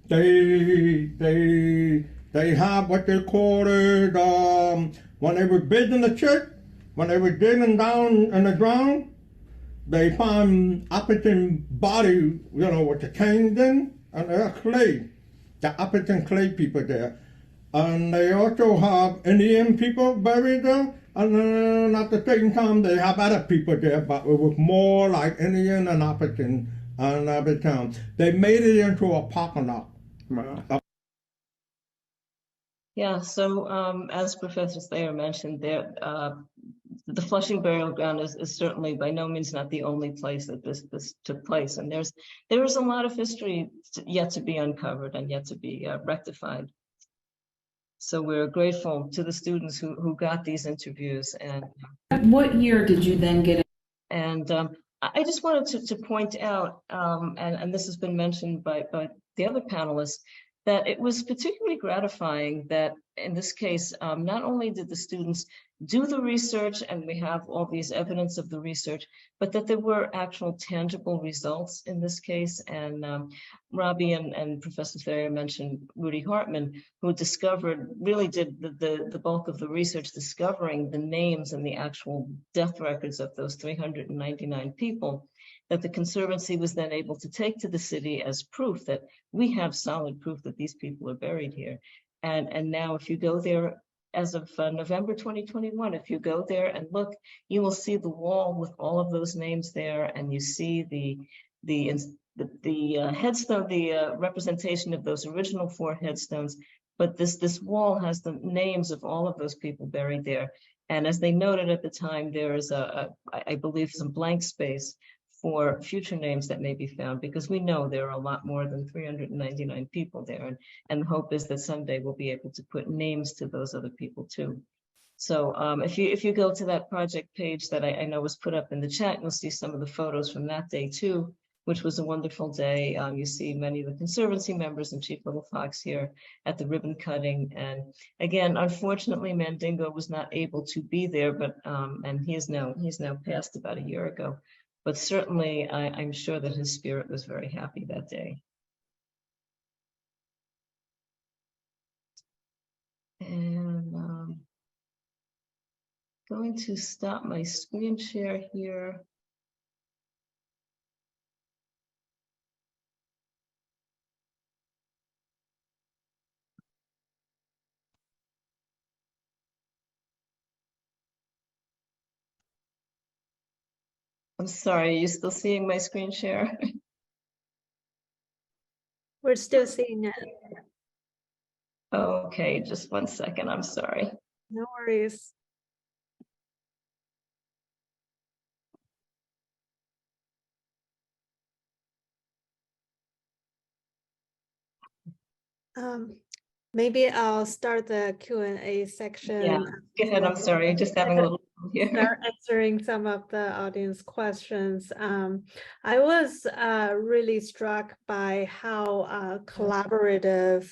They have what they call it, when they were building the church, when they were digging down in the ground, they found African body, you know, with the canes in, and they're clay, the African clay people there. And they also have Indian people buried there. And then at the same time, they have other people there, but it was more like Indian and African and every time. They made it into a parking lot. Yeah, so as Professor Thayer mentioned, there, the Flushing burial ground is certainly by no means not the only place that this took place. And there is a lot of history yet to be uncovered and yet to be rectified. So we're grateful to the students who got these interviews. And what year did you then get? And I just wanted to point out, and this has been mentioned by the other panelists, that it was particularly gratifying that in this case, not only did the students do the research and we have all these evidence of the research, but that there were actual tangible results in this case. And Robbie and Professor Thayer mentioned Rudy Hartman, who really did the bulk of the research, discovering the names and the actual death records of those 399 people, that the Conservancy was then able to take to the city as proof that we have solid proof that these people are buried here. And now if you go there, as of November 2021, if you go there and look, you will see the wall with all of those names there, and you see the headstone, the representation of those original 4 headstones. But this wall has the names of all of those people buried there. And as they noted at the time, there is I believe some blank space for future names that may be found, because we know there are a lot more than 399 people there. And the hope is that someday we'll be able to put names to those other people too. So if you go to that project page that I know was put up in the chat, you'll see some of the photos from that day too, which was a wonderful day. You see many of the Conservancy members and Chief Little Fox here at the ribbon cutting. And again, unfortunately, Mandingo was not able to be there, but and he's now passed about a year ago. But certainly, I'm sure that his spirit was very happy that day. And going to stop my screen share here. I'm sorry, are you still seeing my screen share? We're still seeing it. Okay, just 1 second, I'm sorry. No worries. Maybe I'll start the Q&A section. Yeah, go ahead, I'm sorry, just having a little here. Start answering some of the audience questions. I was really struck by how collaborative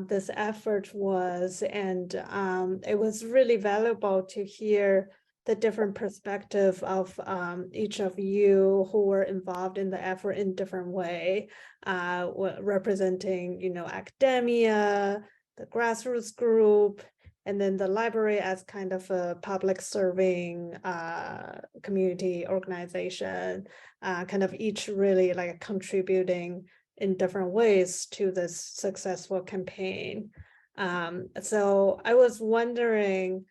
this effort was, and it was really valuable to hear the different perspective of each of you who were involved in the effort in different way, representing, academia, the grassroots group, and then the library as kind of a public serving community organization, kind of each really like contributing in different ways to this successful campaign. So I was wondering,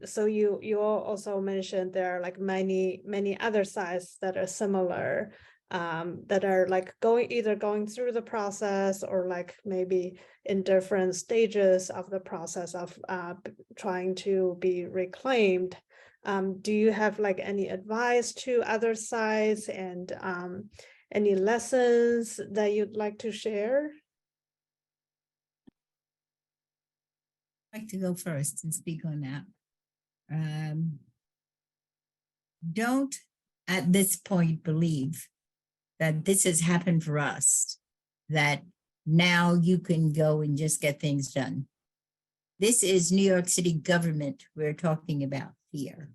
so you also mentioned there are like many other sites that are similar, that are like either going through the process or like maybe in different stages of the process of trying to be reclaimed. Do you have like any advice to other sites and any lessons that you'd like to share? I'd like to go first and speak on that. Don't at this point believe that this has happened for us, that now you can go and just get things done. This is New York City government we're talking about here.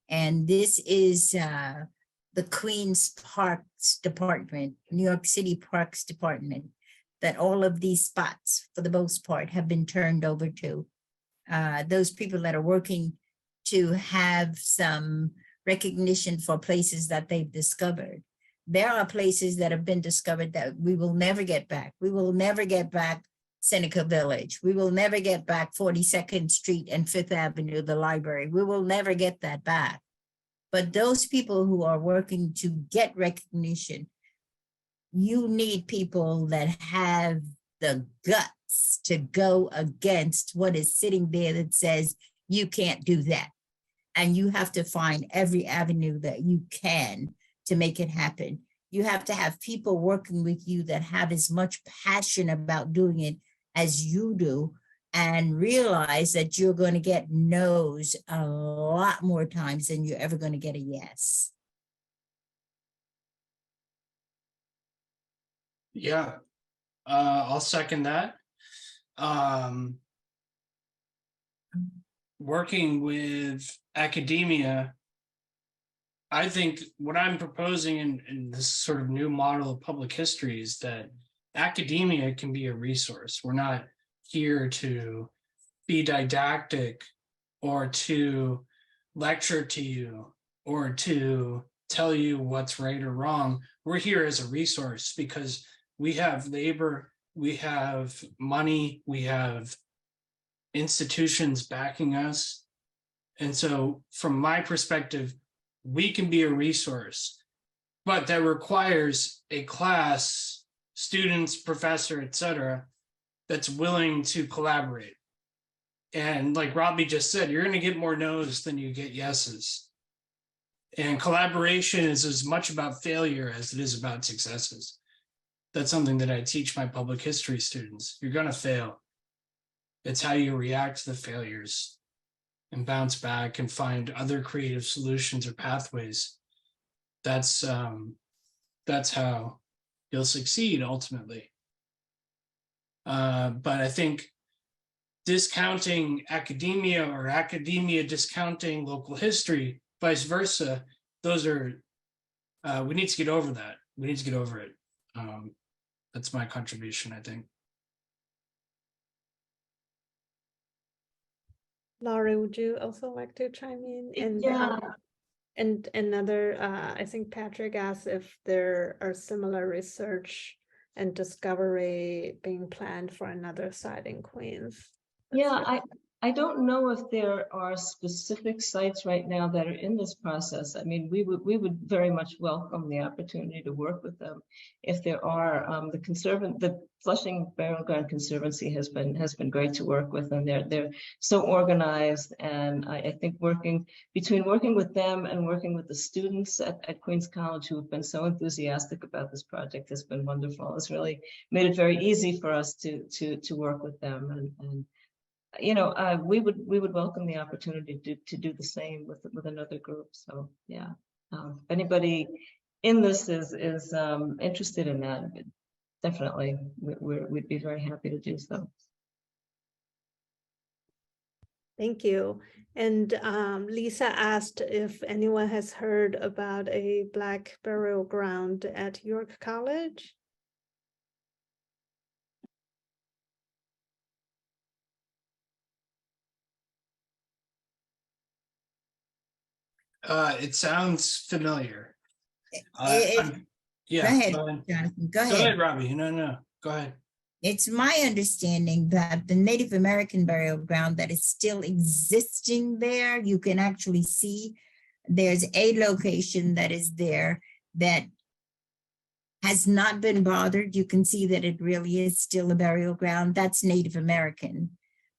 And this is the Queens Parks Department, New York City Parks Department, that all of these spots, for the most part, have been turned over to. Those people that are working to have some recognition for places that they've discovered. There are places that have been discovered that we will never get back. We will never get back Seneca Village. We will never get back 42nd Street and Fifth Avenue, the library. We will never get that back. But those people who are working to get recognition, you need people that have the guts to go against what is sitting there that says you can't do that. And you have to find every avenue that you can to make it happen. You have to have people working with you that have as much passion about doing it as you do, and realize that you're going to get no's a lot more times than you're ever going to get a yes. Yeah, I'll second that. Working with academia, I think what I'm proposing in this sort of new model of public history is that academia can be a resource. We're not here to be didactic or to lecture to you or to tell you what's right or wrong. We're here as a resource because we have labor, we have money, we have institutions backing us. And so from my perspective, we can be a resource, but that requires a class, students, professor, etc., that's willing to collaborate. And like Robbie just said, you're going to get more no's than you get yeses. And collaboration is as much about failure as it is about successes. That's something that I teach my public history students. You're going to fail. It's how you react to the failures and bounce back and find other creative solutions or pathways. That's how you'll succeed ultimately. But I think discounting academia or academia discounting local history, vice versa, those are, we need to get over that. We need to get over it. That's my contribution, I think. Laurie, would you also like to chime in? And Yeah. and another, I think Patrick asked if there are similar research and discovery being planned for another site in Queens. Yeah, I don't know if there are specific sites right now that are in this process. I mean, we would very much welcome the opportunity to work with them. If there are, the Flushing Burial Ground Conservancy has been great to work with, and they're so organized. And I think working with them and working with the students at Queens College who have been so enthusiastic about this project has been wonderful. It's really made it very easy for us to work with them, and you know, we would welcome the opportunity to do the same with another group. So yeah, if anybody in this is interested in that, definitely we'd be very happy to do so. Thank you. And Lisa asked if anyone has heard about a Black burial ground at York College. It sounds familiar. Yeah. Go ahead, Go ahead. Jonathan, go Go ahead. ahead, Robbie. No, go ahead. It's my understanding that the Native American burial ground that is still existing there, you can actually see there's a location that is there that has not been bothered. You can see that it really is still a burial ground. That's Native American.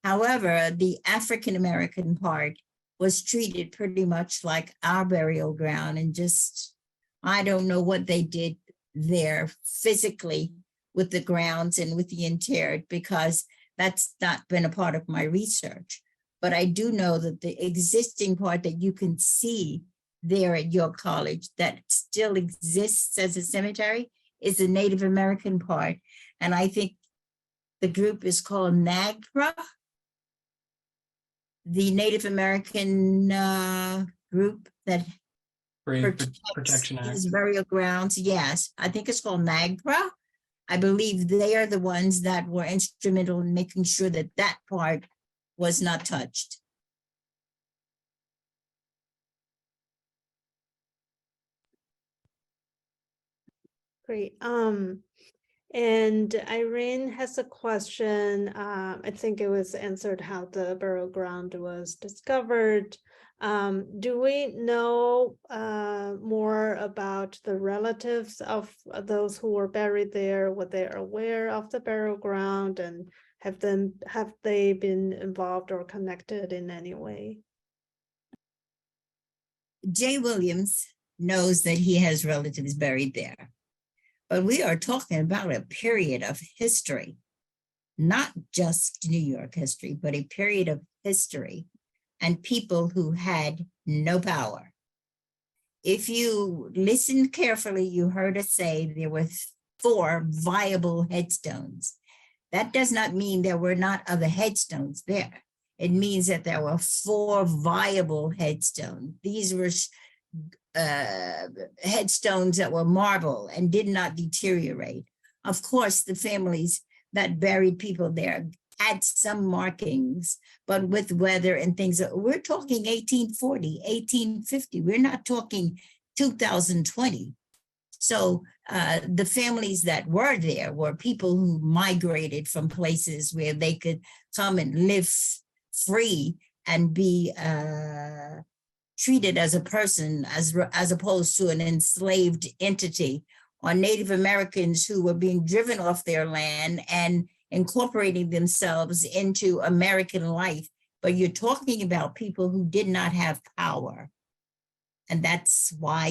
However, the African American part was treated pretty much like our burial ground, and just, I don't know what they did there physically with the grounds and with the interred, because that's not been a part of my research. But I do know that the existing part that you can see there at York College that still exists as a cemetery is the Native American part. And I think the group is called NAGPRA, the Native American group that Protection Act. these burial grounds. Yes, I think it's called NAGPRA. I believe they are the ones that were instrumental in making sure that that part was not touched. Great. And Irene has a question. I think it was answered how the burial ground was discovered. Do we know more about the relatives of those who were buried there? Were they aware of the burial ground, and have they been involved or connected in any way? Jay Williams knows that he has relatives buried there. But we are talking about a period of history, not just New York history, but a period of history and people who had no power. If you listened carefully, you heard us say there were 4 viable headstones. That does not mean there were not other headstones there. It means that there were 4 viable headstones. These were headstones that were marble and did not deteriorate. Of course, the families that buried people there had some markings, but with weather and things, we're talking 1840, 1850. We're not talking 2020. So the families that were there were people who migrated from places where they could come and live free and be treated as a person, as opposed to an enslaved entity, or Native Americans who were being driven off their land and incorporating themselves into American life. But you're talking about people who did not have power. And that's why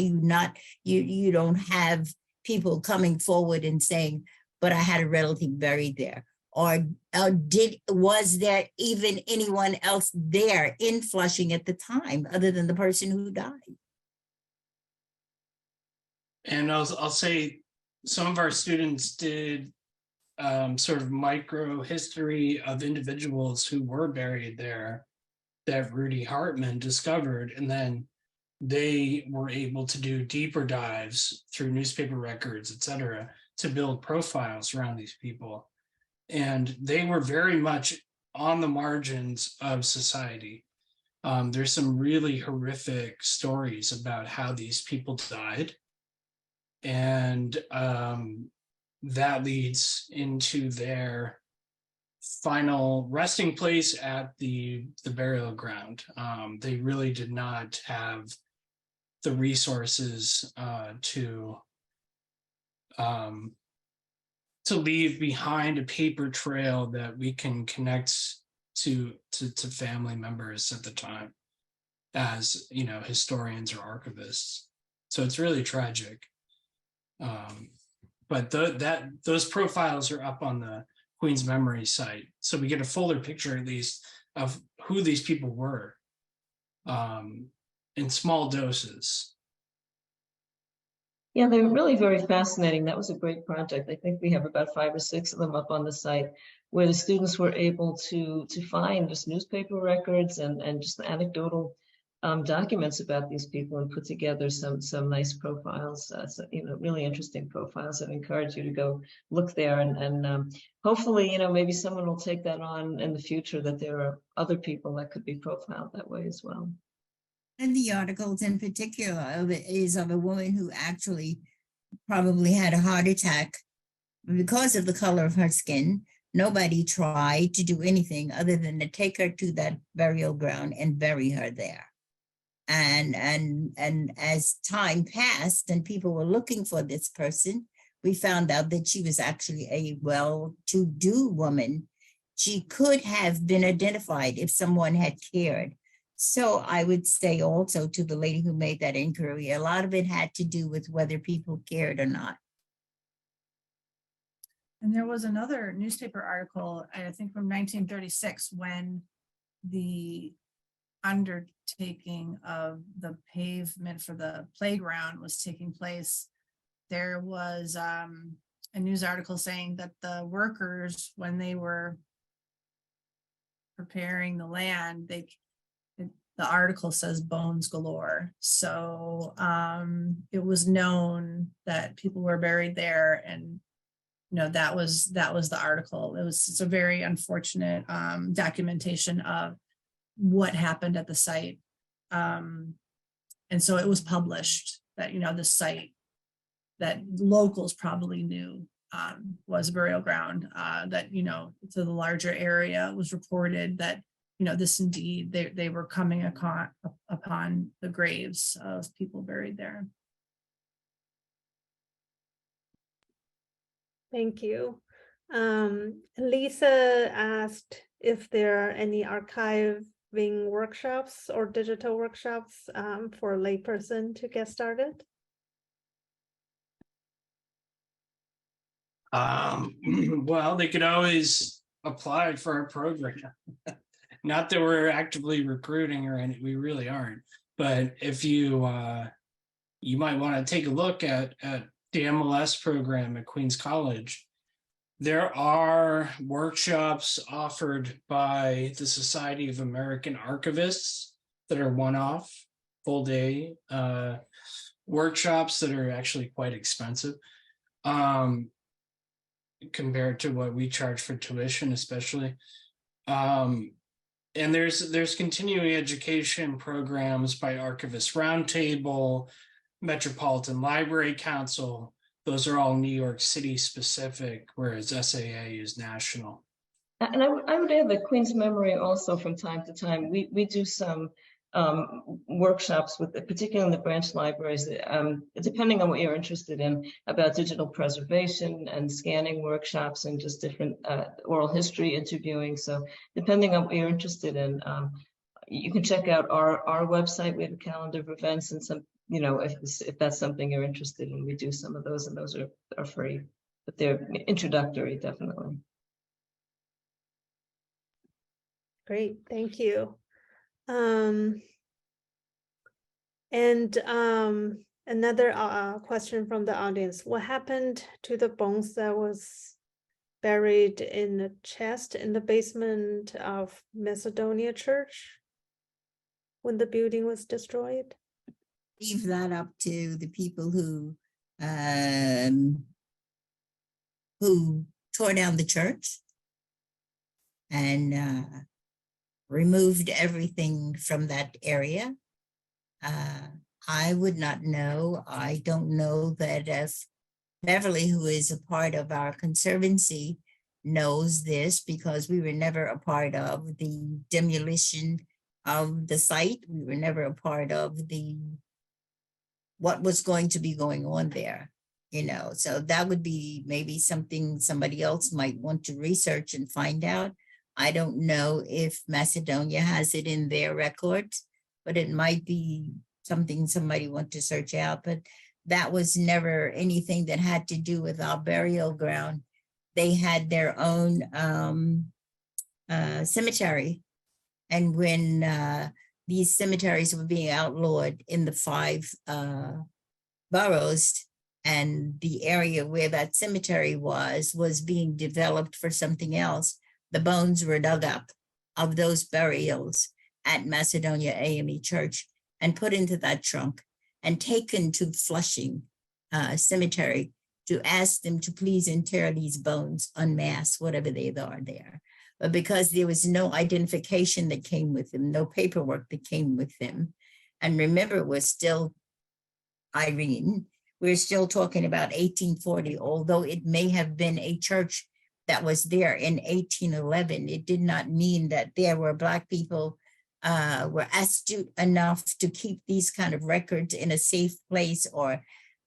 you don't have people coming forward and saying, but I had a relative buried there. Or was there even anyone else there in Flushing at the time other than the person who died? And I'll say some of our students did sort of micro history of individuals who were buried there that Rudy Hartman discovered, and then they were able to do deeper dives through newspaper records, et cetera, to build profiles around these people. And they were very much on the margins of society. There's some really horrific stories about how these people died. And that leads into their final resting place at the burial ground. They really did not have the resources to leave behind a paper trail that we can connect to family members at the time, as you know, historians or archivists. So it's really tragic. But those profiles are up on the Queen's Memory site, so we get a fuller picture at least of who these people were, in small doses. Yeah, they're really very fascinating. That was a great project. I think we have about 5 or 6 of them up on the site, where the students were able to find just newspaper records and just anecdotal documents about these people and put together some nice profiles. So, you know, really interesting profiles. I encourage you to go look there, and hopefully, you know, maybe someone will take that on in the future, that there are other people that could be profiled that way as well. And the articles in particular is of a woman who actually probably had a heart attack because of the color of her skin. Nobody tried to do anything other than to take her to that burial ground and bury her there. And as time passed and people were looking for this person, we found out that she was actually a well-to-do woman. She could have been identified if someone had cared. So I would say also to the lady who made that inquiry, a lot of it had to do with whether people cared or not. And there was another newspaper article, I think from 1936, when the undertaking of the pavement for the playground was taking place. There was a news article saying that the workers, when they were preparing the land, the article says bones galore. So it was known that people were buried there, and you know, that was the article. It's a very unfortunate documentation of what happened at the site. And so it was published that, you know, the site that locals probably knew was a burial ground, that, you know, to the larger area was reported that, you know, this indeed, they were coming upon the graves of people buried there. Thank you. Lisa asked if there are any archiving workshops or digital workshops for a layperson to get started. Well, they could always apply for our program. Not that we're actively recruiting or anything, we really aren't. But if you you might want to take a look at the MLS program at Queens College. There are workshops offered by the Society of American Archivists that are one-off, full-day workshops that are actually quite expensive compared to what we charge for tuition, especially. And there's continuing education programs by Archivist Roundtable, Metropolitan Library Council. Those are all New York City specific, whereas SAA is national. And I would add that Queen's Memory also, from time to time, we do some workshops with, particularly in the branch libraries, depending on what you're interested in, about digital preservation and scanning workshops and just different oral history interviewing. So depending on what you're interested in, you can check out our website. We have a calendar of events, and some, you know, if that's something you're interested in, we do some of those, and those are free, but they're introductory, definitely. Great, thank you. Another question from the audience. What happened to the bones that was buried in a chest in the basement of Macedonia Church when the building was destroyed? Leave that up to the people who tore down the church. And removed everything from that area. I would not know. I don't know that if Beverly, who is a part of our conservancy, knows this, because we were never a part of the demolition of the site. We were never a part of what was going to be going on there, so that would be maybe something somebody else might want to research and find out. I don't know if Macedonia has it in their records, but it might be something somebody want to search out. But that was never anything that had to do with our burial ground. They had their own cemetery. And when these cemeteries were being outlawed in the 5 boroughs, and the area where that cemetery was being developed for something else, the bones were dug up of those burials at Macedonia AME Church and put into that trunk and taken to Flushing Cemetery to ask them to please inter these bones en masse, whatever they are there. But because there was no identification that came with them, no paperwork that came with them, and remember, we're still, Irene, we're still talking about 1840, although it may have been a church that was there in 1811. It did not mean that there were Black people were astute enough to keep these kind of records in a safe place, or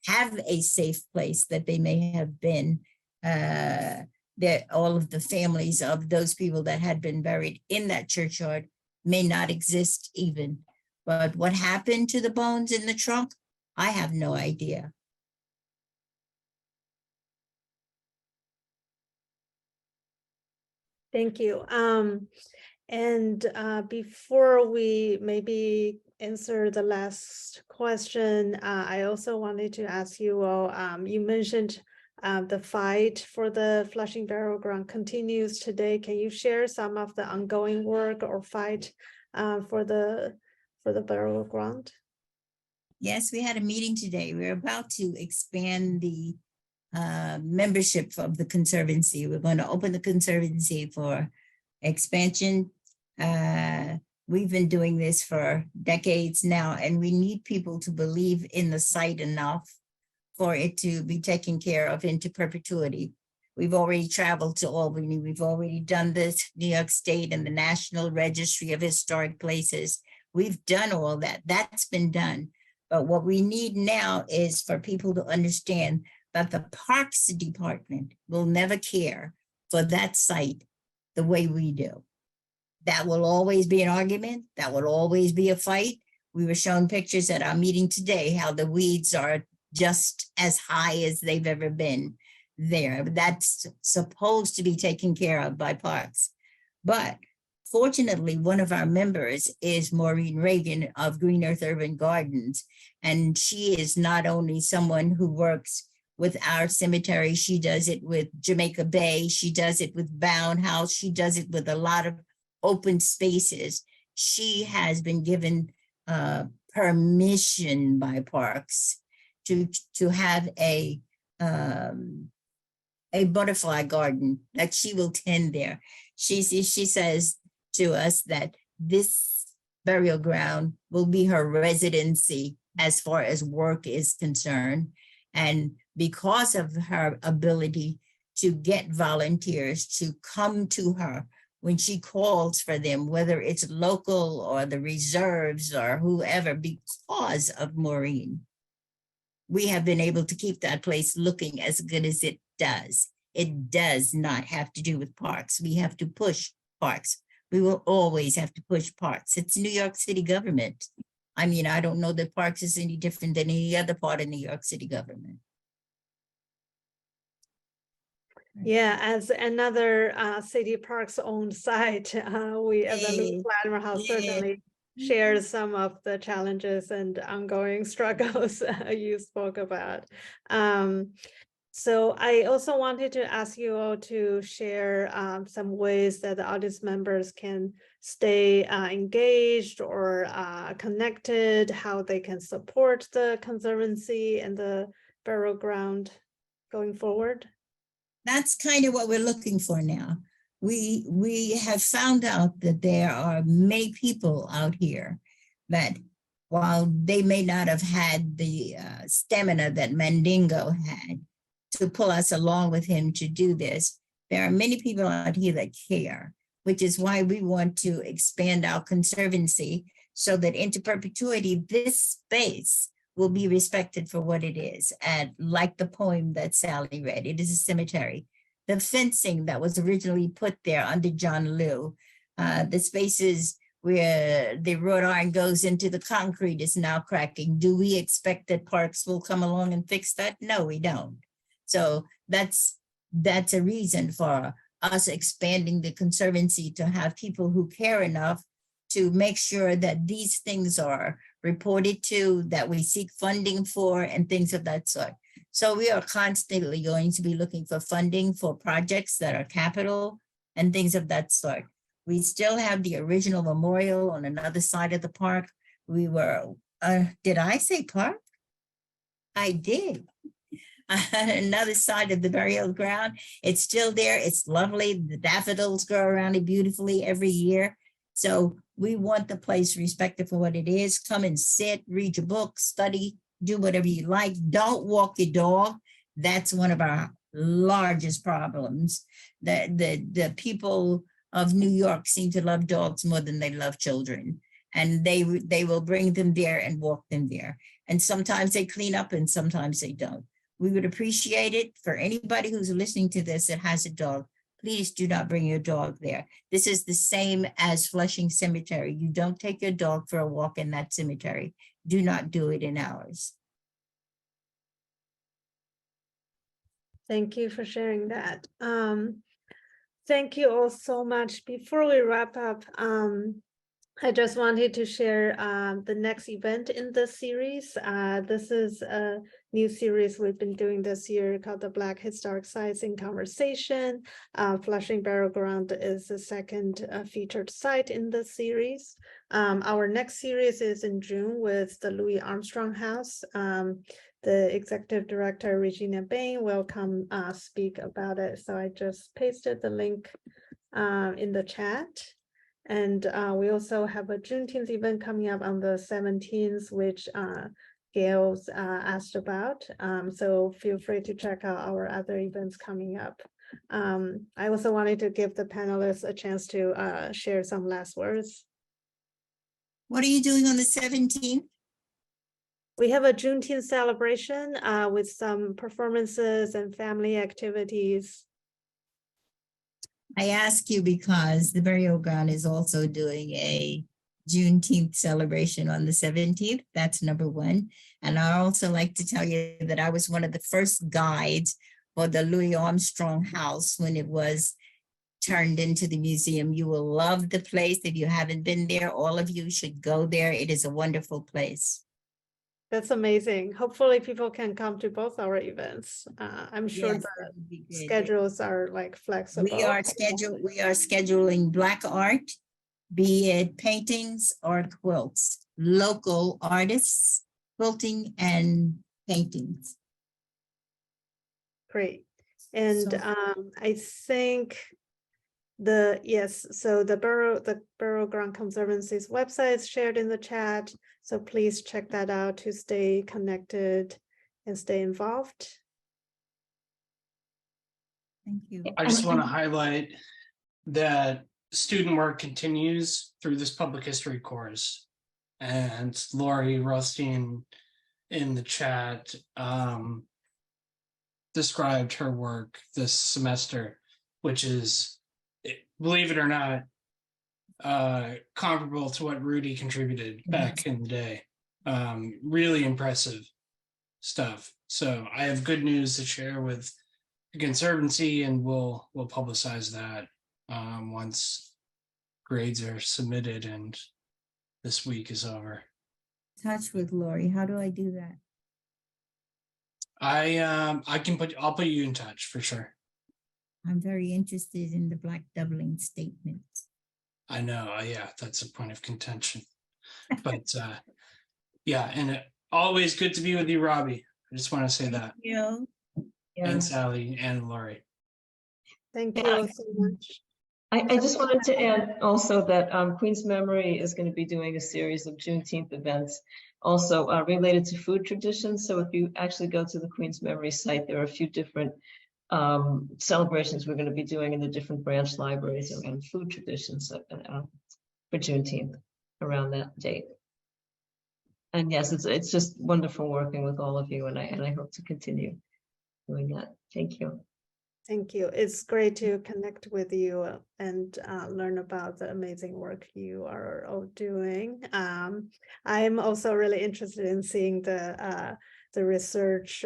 have a safe place that they may have been, that all of the families of those people that had been buried in that churchyard may not exist even. But what happened to the bones in the trunk, I have no idea. Thank you. And before we maybe answer the last question, I also wanted to ask you all, you mentioned the fight for the Flushing Burial Ground continues today. Can you share some of the ongoing work or fight for the burial ground? Yes, we had a meeting today. We're about to expand the membership of the Conservancy. We're going to open the Conservancy for expansion. We've been doing this for decades now, and we need people to believe in the site enough for it to be taken care of into perpetuity. We've already traveled to Albany. We've already done this, New York State and the National Registry of Historic Places. We've done all that. That's been done. But what we need now is for people to understand that the Parks Department will never care for that site the way we do. That will always be an argument. That will always be a fight. We were shown pictures at our meeting today, how the weeds are just as high as they've ever been there. That's supposed to be taken care of by Parks. But fortunately, one of our members is Maureen Reagan of Green Earth Urban Gardens. And she is not only someone who works with our cemetery, she does it with Jamaica Bay, she does it with Bound House, she does it with a lot of open spaces. She has been given permission by Parks to have a butterfly garden that she will tend there. She says to us that this burial ground will be her residency as far as work is concerned. And because of her ability to get volunteers to come to her when she calls for them, whether it's local or the reserves or whoever, because of Maureen, we have been able to keep that place looking as good as it does. It does not have to do with Parks. We have to push Parks. We will always have to push Parks. It's New York City government. I mean, I don't know that Parks is any different than any other part of New York City government. Yeah, as another city parks owned site, we as a Louis Latimer House certainly shares some of the challenges and ongoing struggles you spoke about. So I also wanted to ask you all to share some ways that the audience members can stay engaged or connected, how they can support the Conservancy and the burial ground going forward. That's kind of what we're looking for now. we have found out that there are many people out here that, while they may not have had the stamina that Mandingo had to pull us along with him to do this, there are many people out here that care, which is why we want to expand our conservancy so that into perpetuity, this space will be respected for what it is. And like the poem that Sally read, it is a cemetery. The fencing that was originally put there under John Liu, the spaces where the wrought iron goes into the concrete is now cracking. Do we expect that parks will come along and fix that? No, we don't. So that's a reason for us expanding the conservancy to have people who care enough to make sure that these things are reported to, that we seek funding for, and things of that sort. So we are constantly going to be looking for funding for projects that are capital and things of that sort. We still have the original memorial on another side of the park. We were, did I say park? I did. On another side of the burial ground. It's still there. It's lovely. The daffodils grow around it beautifully every year. So we want the place respected for what it is. Come and sit, read your book, study, do whatever you like. Don't walk your dog. That's one of our largest problems. The people of New York seem to love dogs more than they love children. And they will bring them there and walk them there. And sometimes they clean up and sometimes they don't. We would appreciate it for anybody who's listening to this that has a dog. Please do not bring your dog there. This is the same as Flushing Cemetery. You don't take your dog for a walk in that cemetery. Do not do it in ours. Thank you for sharing that. Thank you all so much. Before we wrap up, I just wanted to share the next event in this series. This is a new series we've been doing this year called the Black Historic Sites in Conversation. Flushing Burial Ground is the second featured site in this series. Our next series is in June with the Louis Armstrong House. The executive director, Regina Bain, will come speak about it. So I just pasted the link in the chat. And we also have a Juneteenth event coming up on the 17th, which Gail's asked about. So feel free to check out our other events coming up. I also wanted to give the panelists a chance to share some last words. What are you doing on the 17th? We have a Juneteenth celebration with some performances and family activities. I ask you because the burial ground is also doing a Juneteenth celebration on the 17th. That's number one. And I also like to tell you that I was one of the first guides for the Louis Armstrong House when it was turned into the museum. You will love the place. If you haven't been there, all of you should go there. It is a wonderful place. That's amazing. Hopefully people can come to both our events. I'm sure Yes, the that would be good. schedules are like flexible. We are scheduling Black art, be it paintings or quilts, local artists, quilting and paintings. Great. And So- I think so the Burial Ground Conservancy's website is shared in the chat. So please check that out to stay connected and stay involved. Thank you. I just want to highlight that student work continues through this public history course. And Lori Rothstein in the chat described her work this semester, which is, believe it or not, comparable to what Rudy contributed back in the day. Really impressive stuff. So I have good news to share with the Conservancy, and we'll publicize that once grades are submitted and this week is over. Touch with Lori. How do I do that? I'll put you in touch for sure. I'm very interested in the Black doubling statement. I know, yeah, that's a point of contention. But yeah, and always good to be with you, Robbie. I just want to say that. Yeah. And Sally and Lori. Thank you all so much. I just wanted to add also that Queen's Memory is going to be doing a series of Juneteenth events also related to food traditions. So if you actually go to the Queen's Memory site, there are a few different celebrations we're going to be doing in the different branch libraries around food traditions for Juneteenth around that date. And yes, it's just wonderful working with all of you, and I hope to continue doing that. Thank you. Thank you. It's great to connect with you and learn about the amazing work you are all doing. I'm also really interested in seeing the research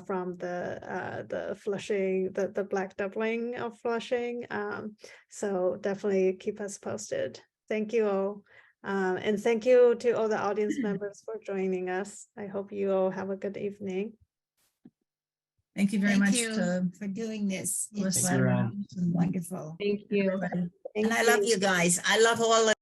from the Flushing, the Black Dumpling of Flushing. So definitely keep us posted. Thank you all. And thank you to all the audience members for joining us. I hope you all have a good evening. Thank you very Thank much. you for doing this. It was It's Thank you, Ann. wonderful. Thank you. Thank And I love you guys. I love all of